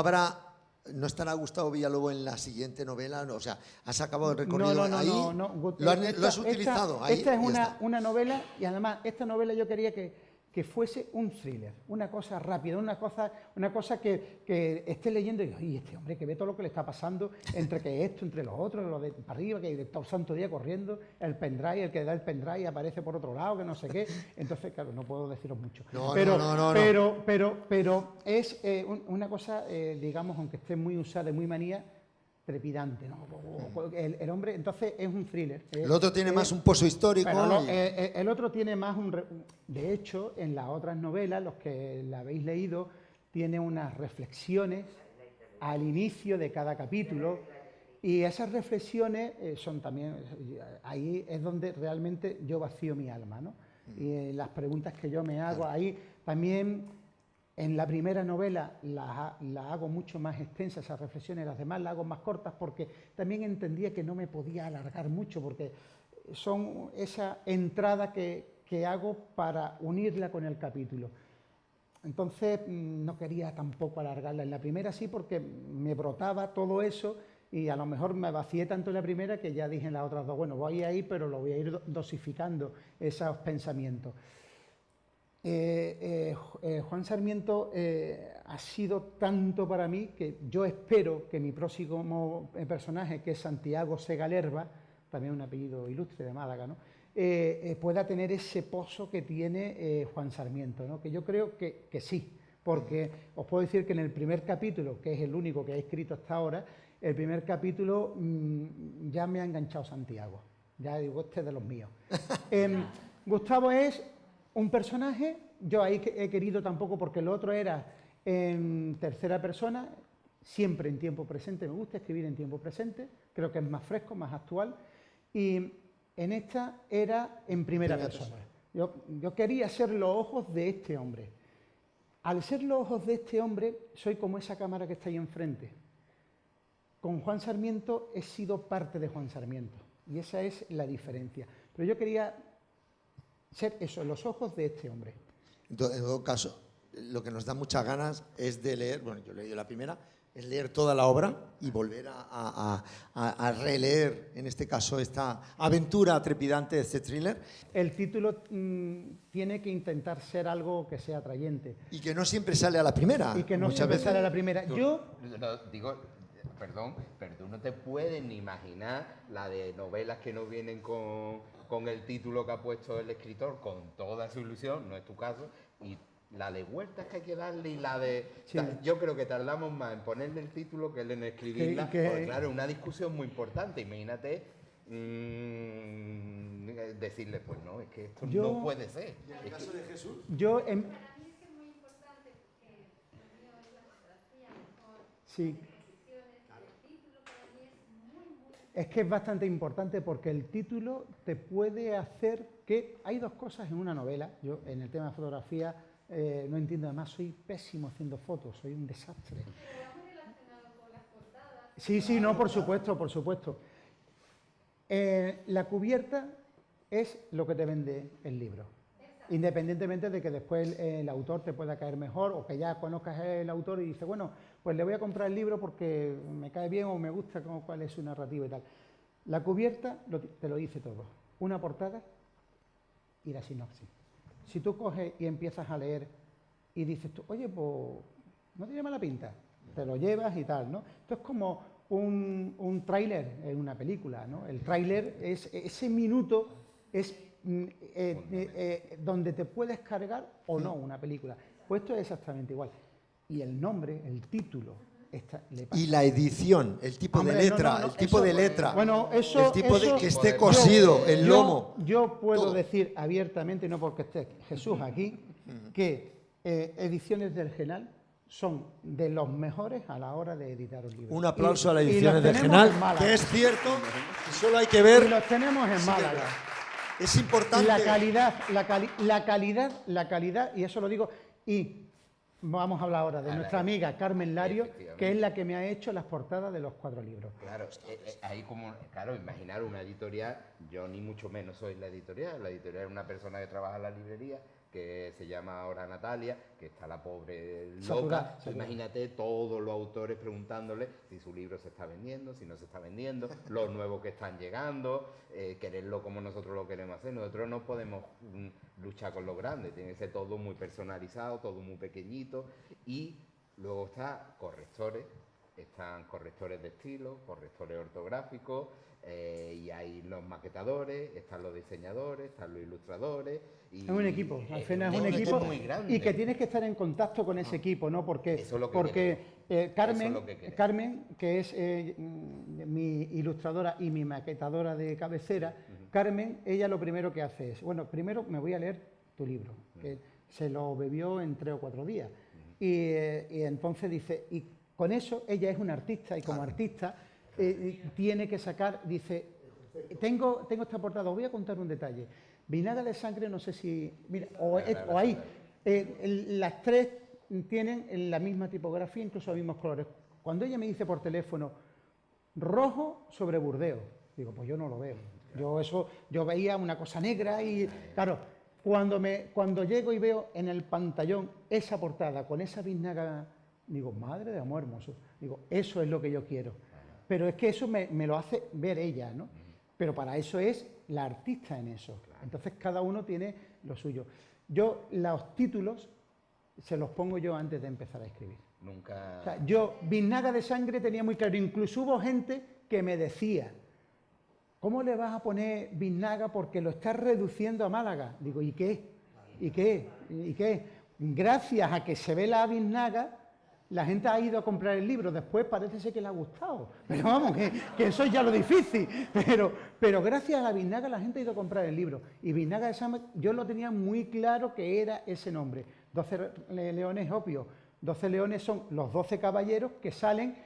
estará Gustavo Villalobos en la siguiente novela, o sea, has acabado el recorrido ahí. No. Lo has utilizado ahí. Esta es una novela, y además esta novela yo quería que fuese un thriller, una cosa rápida, una cosa que esté leyendo y digo, y este hombre que ve todo lo que le está pasando, entre que esto, entre los otros, lo de para arriba, que todo el santo día corriendo, el pendrive, el que da el pendrive aparece por otro lado, que no sé qué. Entonces, claro, no puedo deciros mucho. Pero es una cosa, digamos, aunque esté muy usada y muy manía, trepidante, ¿no? El hombre, entonces, es un thriller. El otro tiene más un pozo histórico. El otro tiene más de hecho, en las otras novelas, los que la habéis leído, tiene unas reflexiones al inicio de cada capítulo, y esas reflexiones son también, ahí es donde realmente yo vacío mi alma, ¿no? Y las preguntas que yo me hago, ahí también... En la primera novela la hago mucho más extensa, esas reflexiones, las demás las hago más cortas porque también entendía que no me podía alargar mucho, porque son esa entrada que hago para unirla con el capítulo. Entonces no quería tampoco alargarla. En la primera sí, porque me brotaba todo eso y a lo mejor me vacié tanto en la primera que ya dije en las otras dos, bueno, voy a ir, pero lo voy a ir dosificando, esos pensamientos. Juan Sarmiento ha sido tanto para mí que yo espero que mi próximo personaje, que es Santiago Segalerba, también un apellido ilustre de Málaga, ¿no? Pueda tener ese pozo que tiene Juan Sarmiento, ¿no? Que yo creo que sí, porque os puedo decir que en el primer capítulo, que es el único que he escrito hasta ahora, el primer capítulo ya me ha enganchado Santiago, ya digo, este es de los míos. Gustavo es un personaje, yo ahí he querido tampoco, porque lo otro era en tercera persona, siempre en tiempo presente, me gusta escribir en tiempo presente, creo que es más fresco, más actual, y en esta era en primera persona. Yo quería ser los ojos de este hombre. Al ser los ojos de este hombre, soy como esa cámara que está ahí enfrente. Con Juan Sarmiento he sido parte de Juan Sarmiento, y esa es la diferencia. Pero yo quería ser eso, los ojos de este hombre. En todo caso, lo que nos da muchas ganas es de leer, bueno, yo he leído la primera, es leer toda la obra y volver a releer, en este caso, esta aventura trepidante de este thriller. El título tiene que intentar ser algo que sea atrayente. Y que no siempre sale a la primera. Y que no Muchas siempre veces sale a la primera. Perdón, pero tú no te puedes ni imaginar la de novelas que no vienen con el título que ha puesto el escritor, con toda su ilusión, no es tu caso, y la de vueltas que hay que darle y la de... Sí. Yo creo que tardamos más en ponerle el título que en escribirla, porque claro, es una discusión muy importante. Imagínate decirle, pues no, es que esto no puede ser. ¿Y en el caso de Jesús? Sí. Es que es bastante importante porque el título te puede hacer que... Hay dos cosas en una novela. Yo en el tema de fotografía no entiendo, además soy pésimo haciendo fotos, soy un desastre. Sí, sí, no, por supuesto, por supuesto. La cubierta es lo que te vende el libro. Independientemente de que después el autor te pueda caer mejor o que ya conozcas el autor y dices, bueno, pues le voy a comprar el libro porque me cae bien o me gusta cuál es su narrativa y tal. La cubierta te lo dice todo. Una portada y la sinopsis. Si tú coges y empiezas a leer y dices tú, oye, pues no tiene mala pinta, te lo llevas y tal, ¿no? Esto es como un tráiler en una película, ¿no? El tráiler es ese minuto es donde te puedes cargar o no una película. Pues esto es exactamente igual. Y el nombre, el título, le pasa. Y la edición, el tipo de letra, el tipo de letra, bueno, eso, el tipo de que esté cosido, el lomo. Yo puedo todo. decir abiertamente, no porque esté Jesús aquí, que Ediciones del Genal son de los mejores a la hora de editar un libro. Un aplauso a las y Ediciones los del tenemos Genal, en Málaga. que es cierto, y solo hay que ver. Y los tenemos en Málaga. Es importante. La calidad, y eso lo digo, y vamos a hablar ahora de nuestra amiga Carmen Lario, que es la que me ha hecho las portadas de los 4 libros. Claro, ahí claro, imaginar una editorial, yo ni mucho menos soy la editorial es una persona que trabaja en la librería, que se llama ahora Natalia, que está la pobre loca. Imagínate todos los autores preguntándole si su libro se está vendiendo, si no se está vendiendo, los nuevos que están llegando, quererlo como nosotros lo queremos hacer. Nosotros no podemos luchar con los grandes, tiene que ser todo muy personalizado, todo muy pequeñito. Y luego están correctores de estilo, correctores ortográficos, y hay los maquetadores, están los diseñadores, están los ilustradores. Y es un equipo, al final es un equipo muy grande. Y que tienes que estar en contacto con ese equipo, ¿no? Porque Carmen, que es mi ilustradora y mi maquetadora de cabecera, Carmen, ella lo primero que hace es, bueno, primero me voy a leer tu libro, que se lo bebió en 3 o 4 días. Y entonces dice, y con eso ella es una artista y como artista tiene que sacar, dice, tengo esta portada, os voy a contar un detalle. Vinagre de sangre, no sé si, mira, o ahí, las 3 tienen la misma tipografía, incluso los mismos colores. Cuando ella me dice por teléfono, rojo sobre Burdeos, digo, pues yo no lo veo. Yo veía una cosa negra y, claro, cuando llego y veo en el pantallón esa portada con esa biznaga, digo, madre de amor hermoso, digo, eso es lo que yo quiero. Pero es que eso me lo hace ver ella, ¿no? Pero para eso es la artista en eso. Entonces cada uno tiene lo suyo. Yo los títulos se los pongo yo antes de empezar a escribir. Nunca... O sea, yo Biznaga de sangre tenía muy claro. Incluso hubo gente que me decía, ¿cómo le vas a poner Biznaga porque lo estás reduciendo a Málaga? Digo, ¿y qué? ¿Y qué? ¿Y qué? Gracias a que se ve la biznaga, la gente ha ido a comprar el libro. Después parece ser que le ha gustado. Pero vamos, que eso es ya lo difícil. Pero gracias a la biznaga la gente ha ido a comprar el libro. Y Biznaga de sangre, yo lo tenía muy claro que era ese nombre. 12 leones obvio. 12 leones son los 12 caballeros que salen,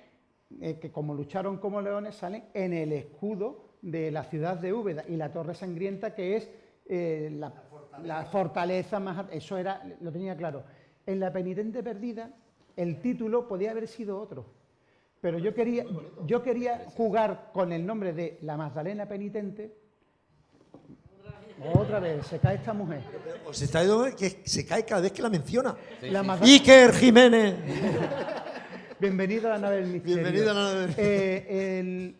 que como lucharon como leones, salen en el escudo de la ciudad de Úbeda. Y la torre sangrienta, que es la fortaleza más... Eso lo tenía claro. En La penitente perdida, el título podía haber sido otro. Pero yo quería jugar con el nombre de La Magdalena penitente. Otra vez, se cae esta mujer. Os está diciendo que se cae cada vez que la menciona. Sí. Iker Jiménez. Bienvenido a la nave del misterio. Bienvenido a la nave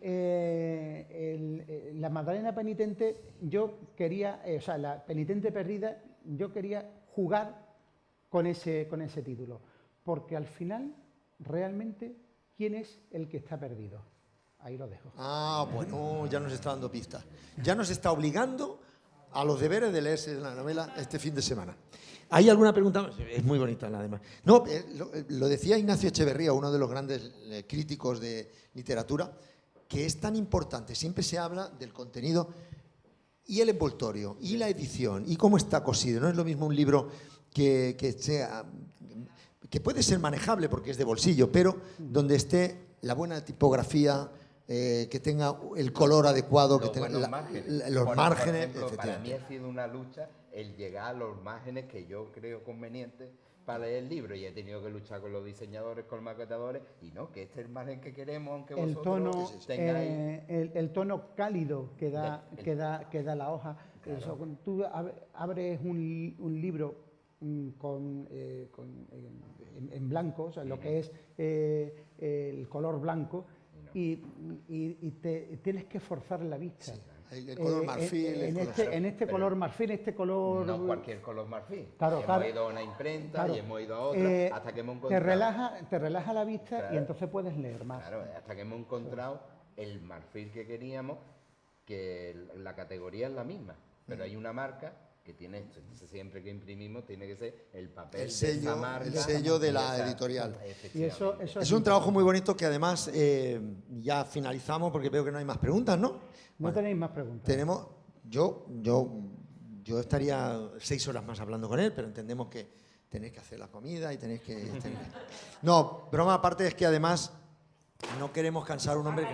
La Magdalena penitente, yo quería, o sea, la penitente perdida, yo quería jugar con ese título, porque al final, realmente, ¿quién es el que está perdido? Ahí lo dejo. Ah, bueno, ya nos está dando pistas. Ya nos está obligando a los deberes de leerse la novela este fin de semana. ¿Hay alguna pregunta? Es muy bonita la demás. No, lo decía Ignacio Echeverría, uno de los grandes críticos de literatura, que es tan importante. Siempre se habla del contenido y el envoltorio, y la edición, y cómo está cosido. No es lo mismo un libro que puede ser manejable porque es de bolsillo, pero donde esté la buena tipografía, que tenga el color adecuado, que tenga los márgenes. Por ejemplo, para mí ha sido una lucha el llegar a los márgenes que yo creo convenientes para leer el libro, y he tenido que luchar con los diseñadores, con los maquetadores, y no, que este es el margen que queremos, aunque vosotros tengáis... el tono cálido que da la hoja. Claro. Eso, cuando tú abres un libro en blanco, o sea, lo que es el color blanco, y tienes que forzar la vista. Sí, el color marfil. En este color marfil, este color... No cualquier color marfil. Claro, hemos ido a una imprenta y hemos ido a otra, hasta que hemos encontrado... Te relaja la vista, claro, y entonces puedes leer más. Claro, hasta que hemos encontrado el marfil que queríamos, que la categoría es la misma, pero hay una marca que tiene esto. Entonces, siempre que imprimimos tiene que ser el papel el sello, de esa marca, el sello de la editorial. Y eso es un trabajo muy bonito que además ya finalizamos porque veo que no hay más preguntas, ¿no? No tenéis más preguntas. Tenemos, yo estaría 6 horas más hablando con él, pero entendemos que tenéis que hacer la comida y tenéis que... No, broma aparte, es que además no queremos cansar a un hombre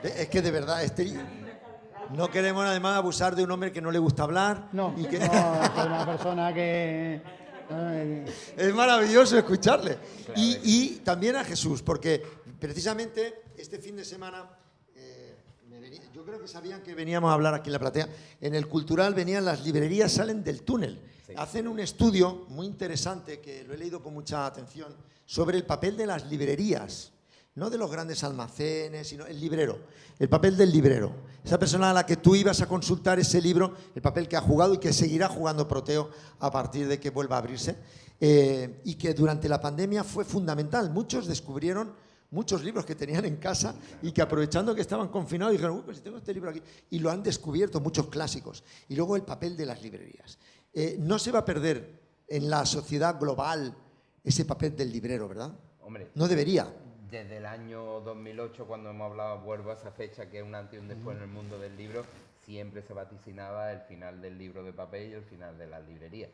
es que de verdad, no queremos además abusar de un hombre que no le gusta hablar. No, y que... no, es una persona que... Es maravilloso escucharle. Claro. Y también a Jesús, porque precisamente este fin de semana, yo creo que sabían que veníamos a hablar aquí en la platea, en el Cultural venían las librerías, salen del túnel. Sí. Hacen un estudio muy interesante, que lo he leído con mucha atención, sobre el papel de las librerías. No de los grandes almacenes, sino el librero, el papel del librero. Esa persona a la que tú ibas a consultar ese libro, el papel que ha jugado y que seguirá jugando Proteo a partir de que vuelva a abrirse, y que durante la pandemia fue fundamental. Muchos descubrieron muchos libros que tenían en casa y que aprovechando que estaban confinados dijeron, uy, pues si tengo este libro aquí, y lo han descubierto, muchos clásicos. Y luego el papel de las librerías. No se va a perder en la sociedad global ese papel del librero, ¿verdad? Hombre, no debería. Desde el año 2008, cuando hemos hablado, vuelvo a esa fecha, que es un antes y un después en el mundo del libro, siempre se vaticinaba el final del libro de papel y el final de la librería.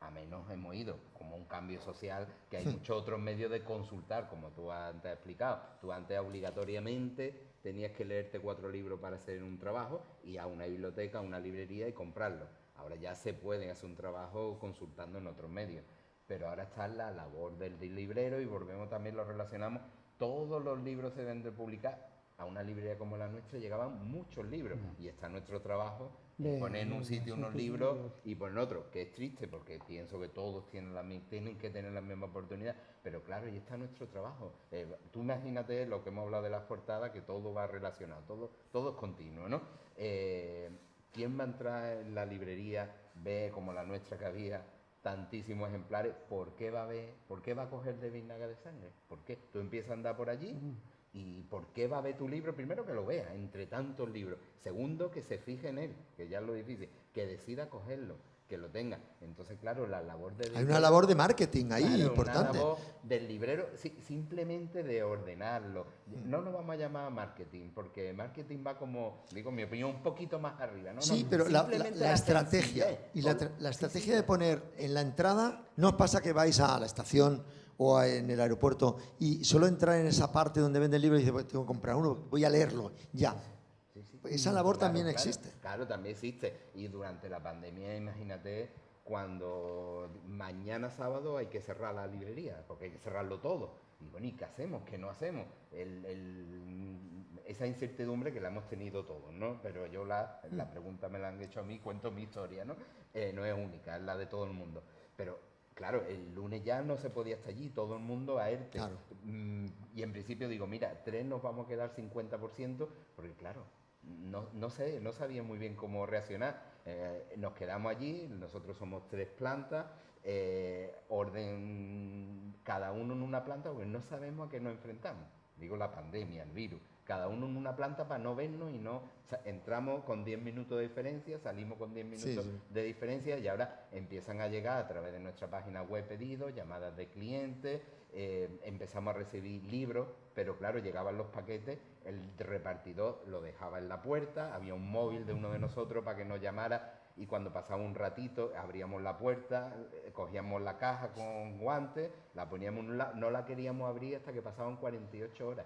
A menos hemos ido como un cambio social, que hay muchos otros medios de consultar, como tú antes has explicado. Tú antes obligatoriamente tenías que leerte 4 libros para hacer un trabajo, y a una biblioteca, a una librería y comprarlos. Ahora ya se pueden hacer un trabajo consultando en otros medios. Pero ahora está la labor del librero, y volvemos también, lo relacionamos. Todos los libros se deben de publicar. A una librería como la nuestra llegaban muchos libros, y está nuestro trabajo de poner en un sitio unos libros y poner otro, que es triste porque pienso que todos tienen que tener la misma oportunidad, pero claro, y está nuestro trabajo. Tú imagínate lo que hemos hablado de las portadas, que todo va relacionado, todo es continuo, ¿no? ¿Quién va a entrar en la librería, ve como la nuestra que había tantísimos ejemplares? ¿Por qué va a coger de Biznaga de Sangre? ¿Por qué? Tú empiezas a andar por allí, ¿y por qué va a ver tu libro? Primero, que lo vea entre tantos libros. Segundo, que se fije en él, que ya es lo difícil, que decida cogerlo, que lo tenga. Entonces, claro, la labor de... Hay una labor de marketing ahí, claro, importante. Una labor del librero, simplemente de ordenarlo. No nos vamos a llamar marketing, porque marketing va como, digo, en mi opinión, un poquito más arriba, ¿no? Sí, pero la estrategia, y la estrategia de poner en la entrada, no os pasa que vais a la estación o en el aeropuerto y solo entrar en esa parte donde vende el libro y dice, pues tengo que comprar uno, voy a leerlo, ya. Sí. Esa labor también existe. Claro, también existe. Y durante la pandemia, imagínate, cuando mañana sábado hay que cerrar la librería, porque hay que cerrarlo todo. Y bueno, ¿y qué hacemos? ¿Qué no hacemos? Esa incertidumbre que la hemos tenido todos, ¿no? Pero yo la pregunta me la han hecho a mí, cuento mi historia, ¿no? No es única, es la de todo el mundo. Pero claro, el lunes ya no se podía estar allí, todo el mundo a ERTE. Claro. Y en principio digo, mira, 3 nos vamos a quedar 50%, porque claro, no sé, no sabía muy bien cómo reaccionar. Nos quedamos allí, nosotros somos 3 plantas, orden cada uno en una planta, porque no sabemos a qué nos enfrentamos. Digo, la pandemia, el virus. Cada uno en una planta para no vernos y no... O sea, entramos con 10 minutos de diferencia, salimos con 10 minutos de diferencia y ahora empiezan a llegar a través de nuestra página web pedidos, llamadas de clientes, empezamos a recibir libros, pero claro, llegaban los paquetes, el repartidor lo dejaba en la puerta, había un móvil de uno de nosotros para que nos llamara y cuando pasaba un ratito abríamos la puerta, cogíamos la caja con guantes, la poníamos en un lado, no la queríamos abrir hasta que pasaban 48 horas.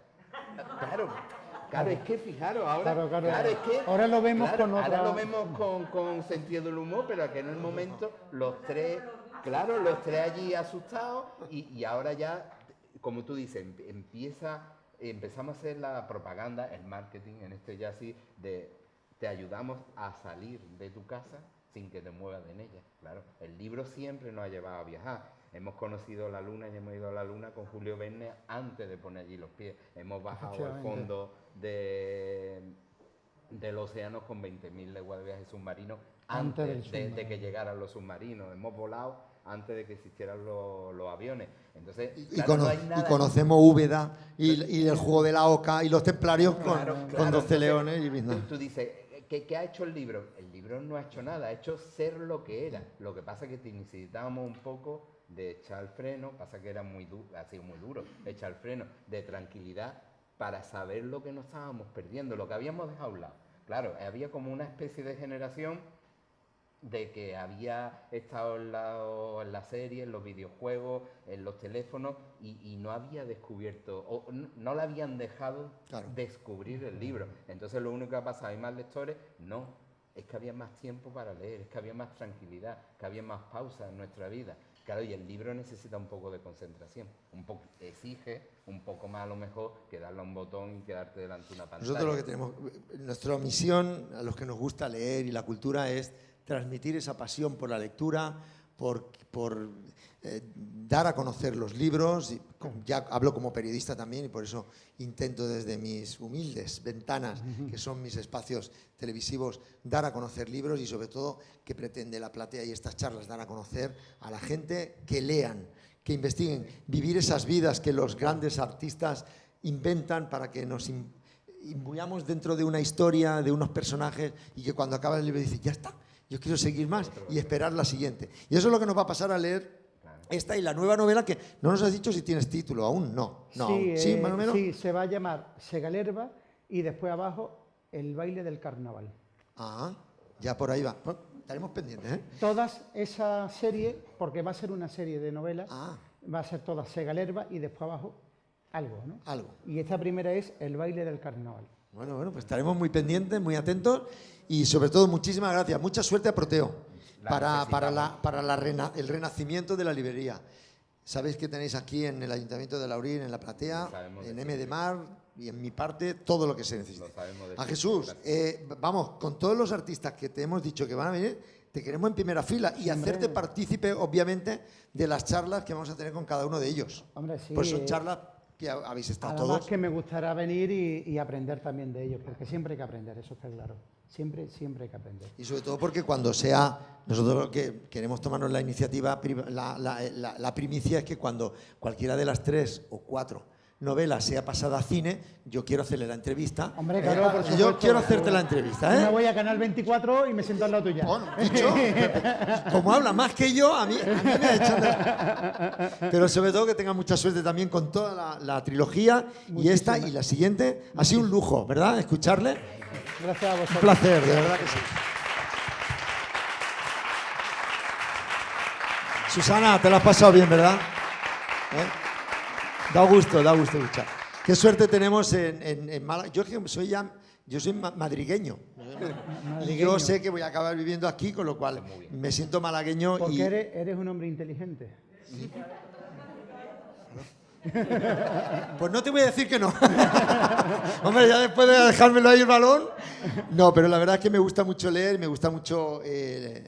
Claro, es que fijaros, ahora, Claro. es que, Ahora lo vemos con otra... ahora lo vemos con sentido del humor, pero que en el momento los tres allí asustados y ahora ya, como tú dices, empezamos a hacer la propaganda, el marketing, en este ya sí, te ayudamos a salir de tu casa sin que te muevas de ella. Claro, el libro siempre nos ha llevado a viajar. Hemos conocido la luna y hemos ido a la luna con Julio Verne antes de poner allí los pies. Hemos bajado al fondo del océano con 20.000 leguas de viaje submarino antes de que llegaran los submarinos. Hemos volado antes de que existieran los aviones. Entonces, no hay nada. Y conocemos Úbeda y el juego de la Oca y los templarios con 12 leones. Tú dices, ¿qué ha hecho el libro? El libro no ha hecho nada, ha hecho ser lo que era. Lo que pasa es que necesitábamos un poco de echar el freno, pasa que era ha sido muy duro, echar el freno, de tranquilidad para saber lo que nos estábamos perdiendo, lo que habíamos dejado a un lado. Claro, había como una especie de generación de que había estado en la serie, en los videojuegos, en los teléfonos y no había descubierto, o no le habían dejado descubrir el libro. Entonces lo único que ha pasado, ¿hay más lectores? No, es que había más tiempo para leer, es que había más tranquilidad, que había más pausa en nuestra vida. Claro, y el libro necesita un poco de concentración, exige un poco más a lo mejor que darle a un botón y quedarte delante de una pantalla. Nosotros lo que tenemos, nuestra misión, a los que nos gusta leer y la cultura, es transmitir esa pasión por la lectura, por dar a conocer los libros. Y ya hablo como periodista también y por eso intento desde mis humildes ventanas, que son mis espacios televisivos, dar a conocer libros y sobre todo que pretende la platea y estas charlas dar a conocer a la gente que lean, que investiguen, vivir esas vidas que los grandes artistas inventan para que nos imbuyamos dentro de una historia, de unos personajes y que cuando acaba el libro dice, ya está, yo quiero seguir más y esperar la siguiente. Y eso es lo que nos va a pasar a leer esta y la nueva novela que no nos has dicho si tienes título aún. No. ¿Sí, más o menos? Sí, se va a llamar Segalerba y después abajo El baile del carnaval. Ah, ya por ahí va. Bueno, estaremos pendientes, ¿eh? Todas esa serie, porque va a ser una serie de novelas, va a ser toda Segalerba y después abajo algo, ¿no? Algo. Y esta primera es El baile del carnaval. Bueno, pues estaremos muy pendientes, muy atentos y sobre todo muchísimas gracias. Mucha suerte a Proteo para el renacimiento de la librería. Sabéis que tenéis aquí en el Ayuntamiento de Laurín, en la platea, en M de Mar y en mi parte, todo lo que se necesite. A Jesús, vamos, con todos los artistas que te hemos dicho que van a venir, te queremos en primera fila y hacerte partícipe, obviamente, de las charlas que vamos a tener con cada uno de ellos. Hombre, sí. Pues son charlas que habéis estado todos. Además que me gustará venir y aprender también de ellos, porque siempre hay que aprender, eso está claro. Siempre hay que aprender. Y sobre todo porque cuando nosotros lo que queremos tomarnos la iniciativa, la primicia es que cuando cualquiera de las 3 o 4 novelas sea pasada a cine, yo quiero hacerle la entrevista. Hombre, claro, por supuesto. Yo quiero hacerte la entrevista, ¿eh? Yo me voy a Canal 24 y me siento al lado tuya. Bueno, dicho, como habla más que yo, a mí me echan de... Pero sobre todo que tenga mucha suerte también con toda la trilogía. Y esta y la siguiente. Ha sido un lujo, ¿verdad? Escucharle. Gracias a vosotros. Un placer, de verdad que sí. Susana, te la has pasado bien, ¿verdad? Da gusto escuchar. Qué suerte tenemos en Málaga. Yo soy madrigueño. Y yo sé que voy a acabar viviendo aquí, con lo cual me siento malagueño. Porque eres un hombre inteligente. Pues no te voy a decir que no. Hombre, ya después de dejármelo ahí el balón. No, pero la verdad es que me gusta mucho leer, me gusta mucho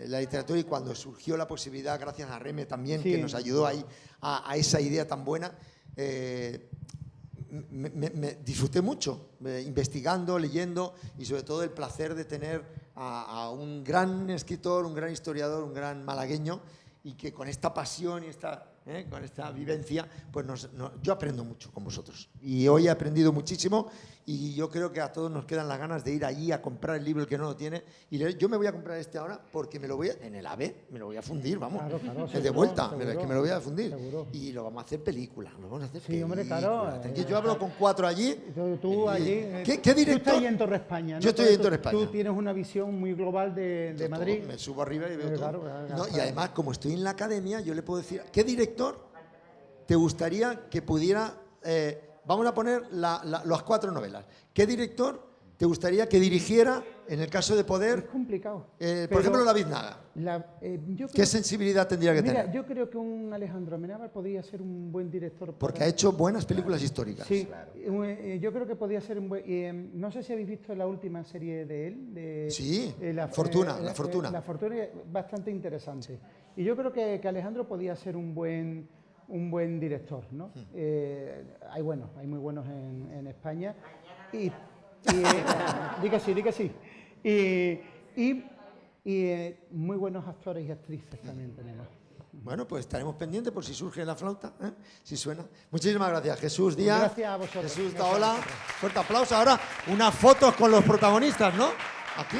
la literatura, y cuando surgió la posibilidad, gracias a Reme también, Sí. que nos ayudó ahí a esa idea tan buena, me disfruté mucho investigando, leyendo, y sobre todo el placer de tener a un gran escritor, un gran historiador, un gran malagueño, y que con esta pasión y con esta vivencia, pues yo aprendo mucho con vosotros. Y hoy he aprendido muchísimo, y yo creo que a todos nos quedan las ganas de ir allí a comprar el libro, el que no lo tiene, y leer. Yo me voy a comprar este ahora porque me lo voy en el AVE, me lo voy a fundir, vamos. Claro, el de seguro, vuelta, seguro, es que me lo voy a fundir. seguro. Y lo vamos a hacer película, lo vamos a hacer Sí, hombre, claro, película. Tranquilo, yo hablo con 4 allí. Tú allí. ¿Qué director? Tú estás ahí en Torre España, ¿no? Yo estoy en Torre España. Tú tienes una visión muy global de Todo, Madrid. me subo arriba y veo todo. Claro, claro, No, y claro. además, como estoy en la academia, yo le puedo decir, ¿qué director te gustaría que pudiera... vamos a poner las 4 novelas. ¿Qué director te gustaría que dirigiera, en el caso de Es poder, complicado. por ejemplo, La Biznaga? Yo ¿Qué creo, sensibilidad tendría que mira, tener? yo creo que un Alejandro Amenábar podría ser un buen director. Porque para- ha hecho buenas películas históricas. Sí, yo creo que podría ser un buen... no sé si habéis visto la última serie de él. Sí, Fortuna, La La Fortuna es bastante interesante. Y yo creo que Alejandro podía ser un buen director, ¿no? Hay muy buenos en España. Di que sí. Y muy buenos actores y actrices también tenemos. Bueno, pues estaremos pendientes por si surge la flauta, si suena. Muchísimas gracias, Jesús Díaz. Gracias a vosotros. Jesús Gracias a Daola. vosotros. Fuerte aplauso. Ahora unas fotos con los protagonistas, ¿no? Aquí.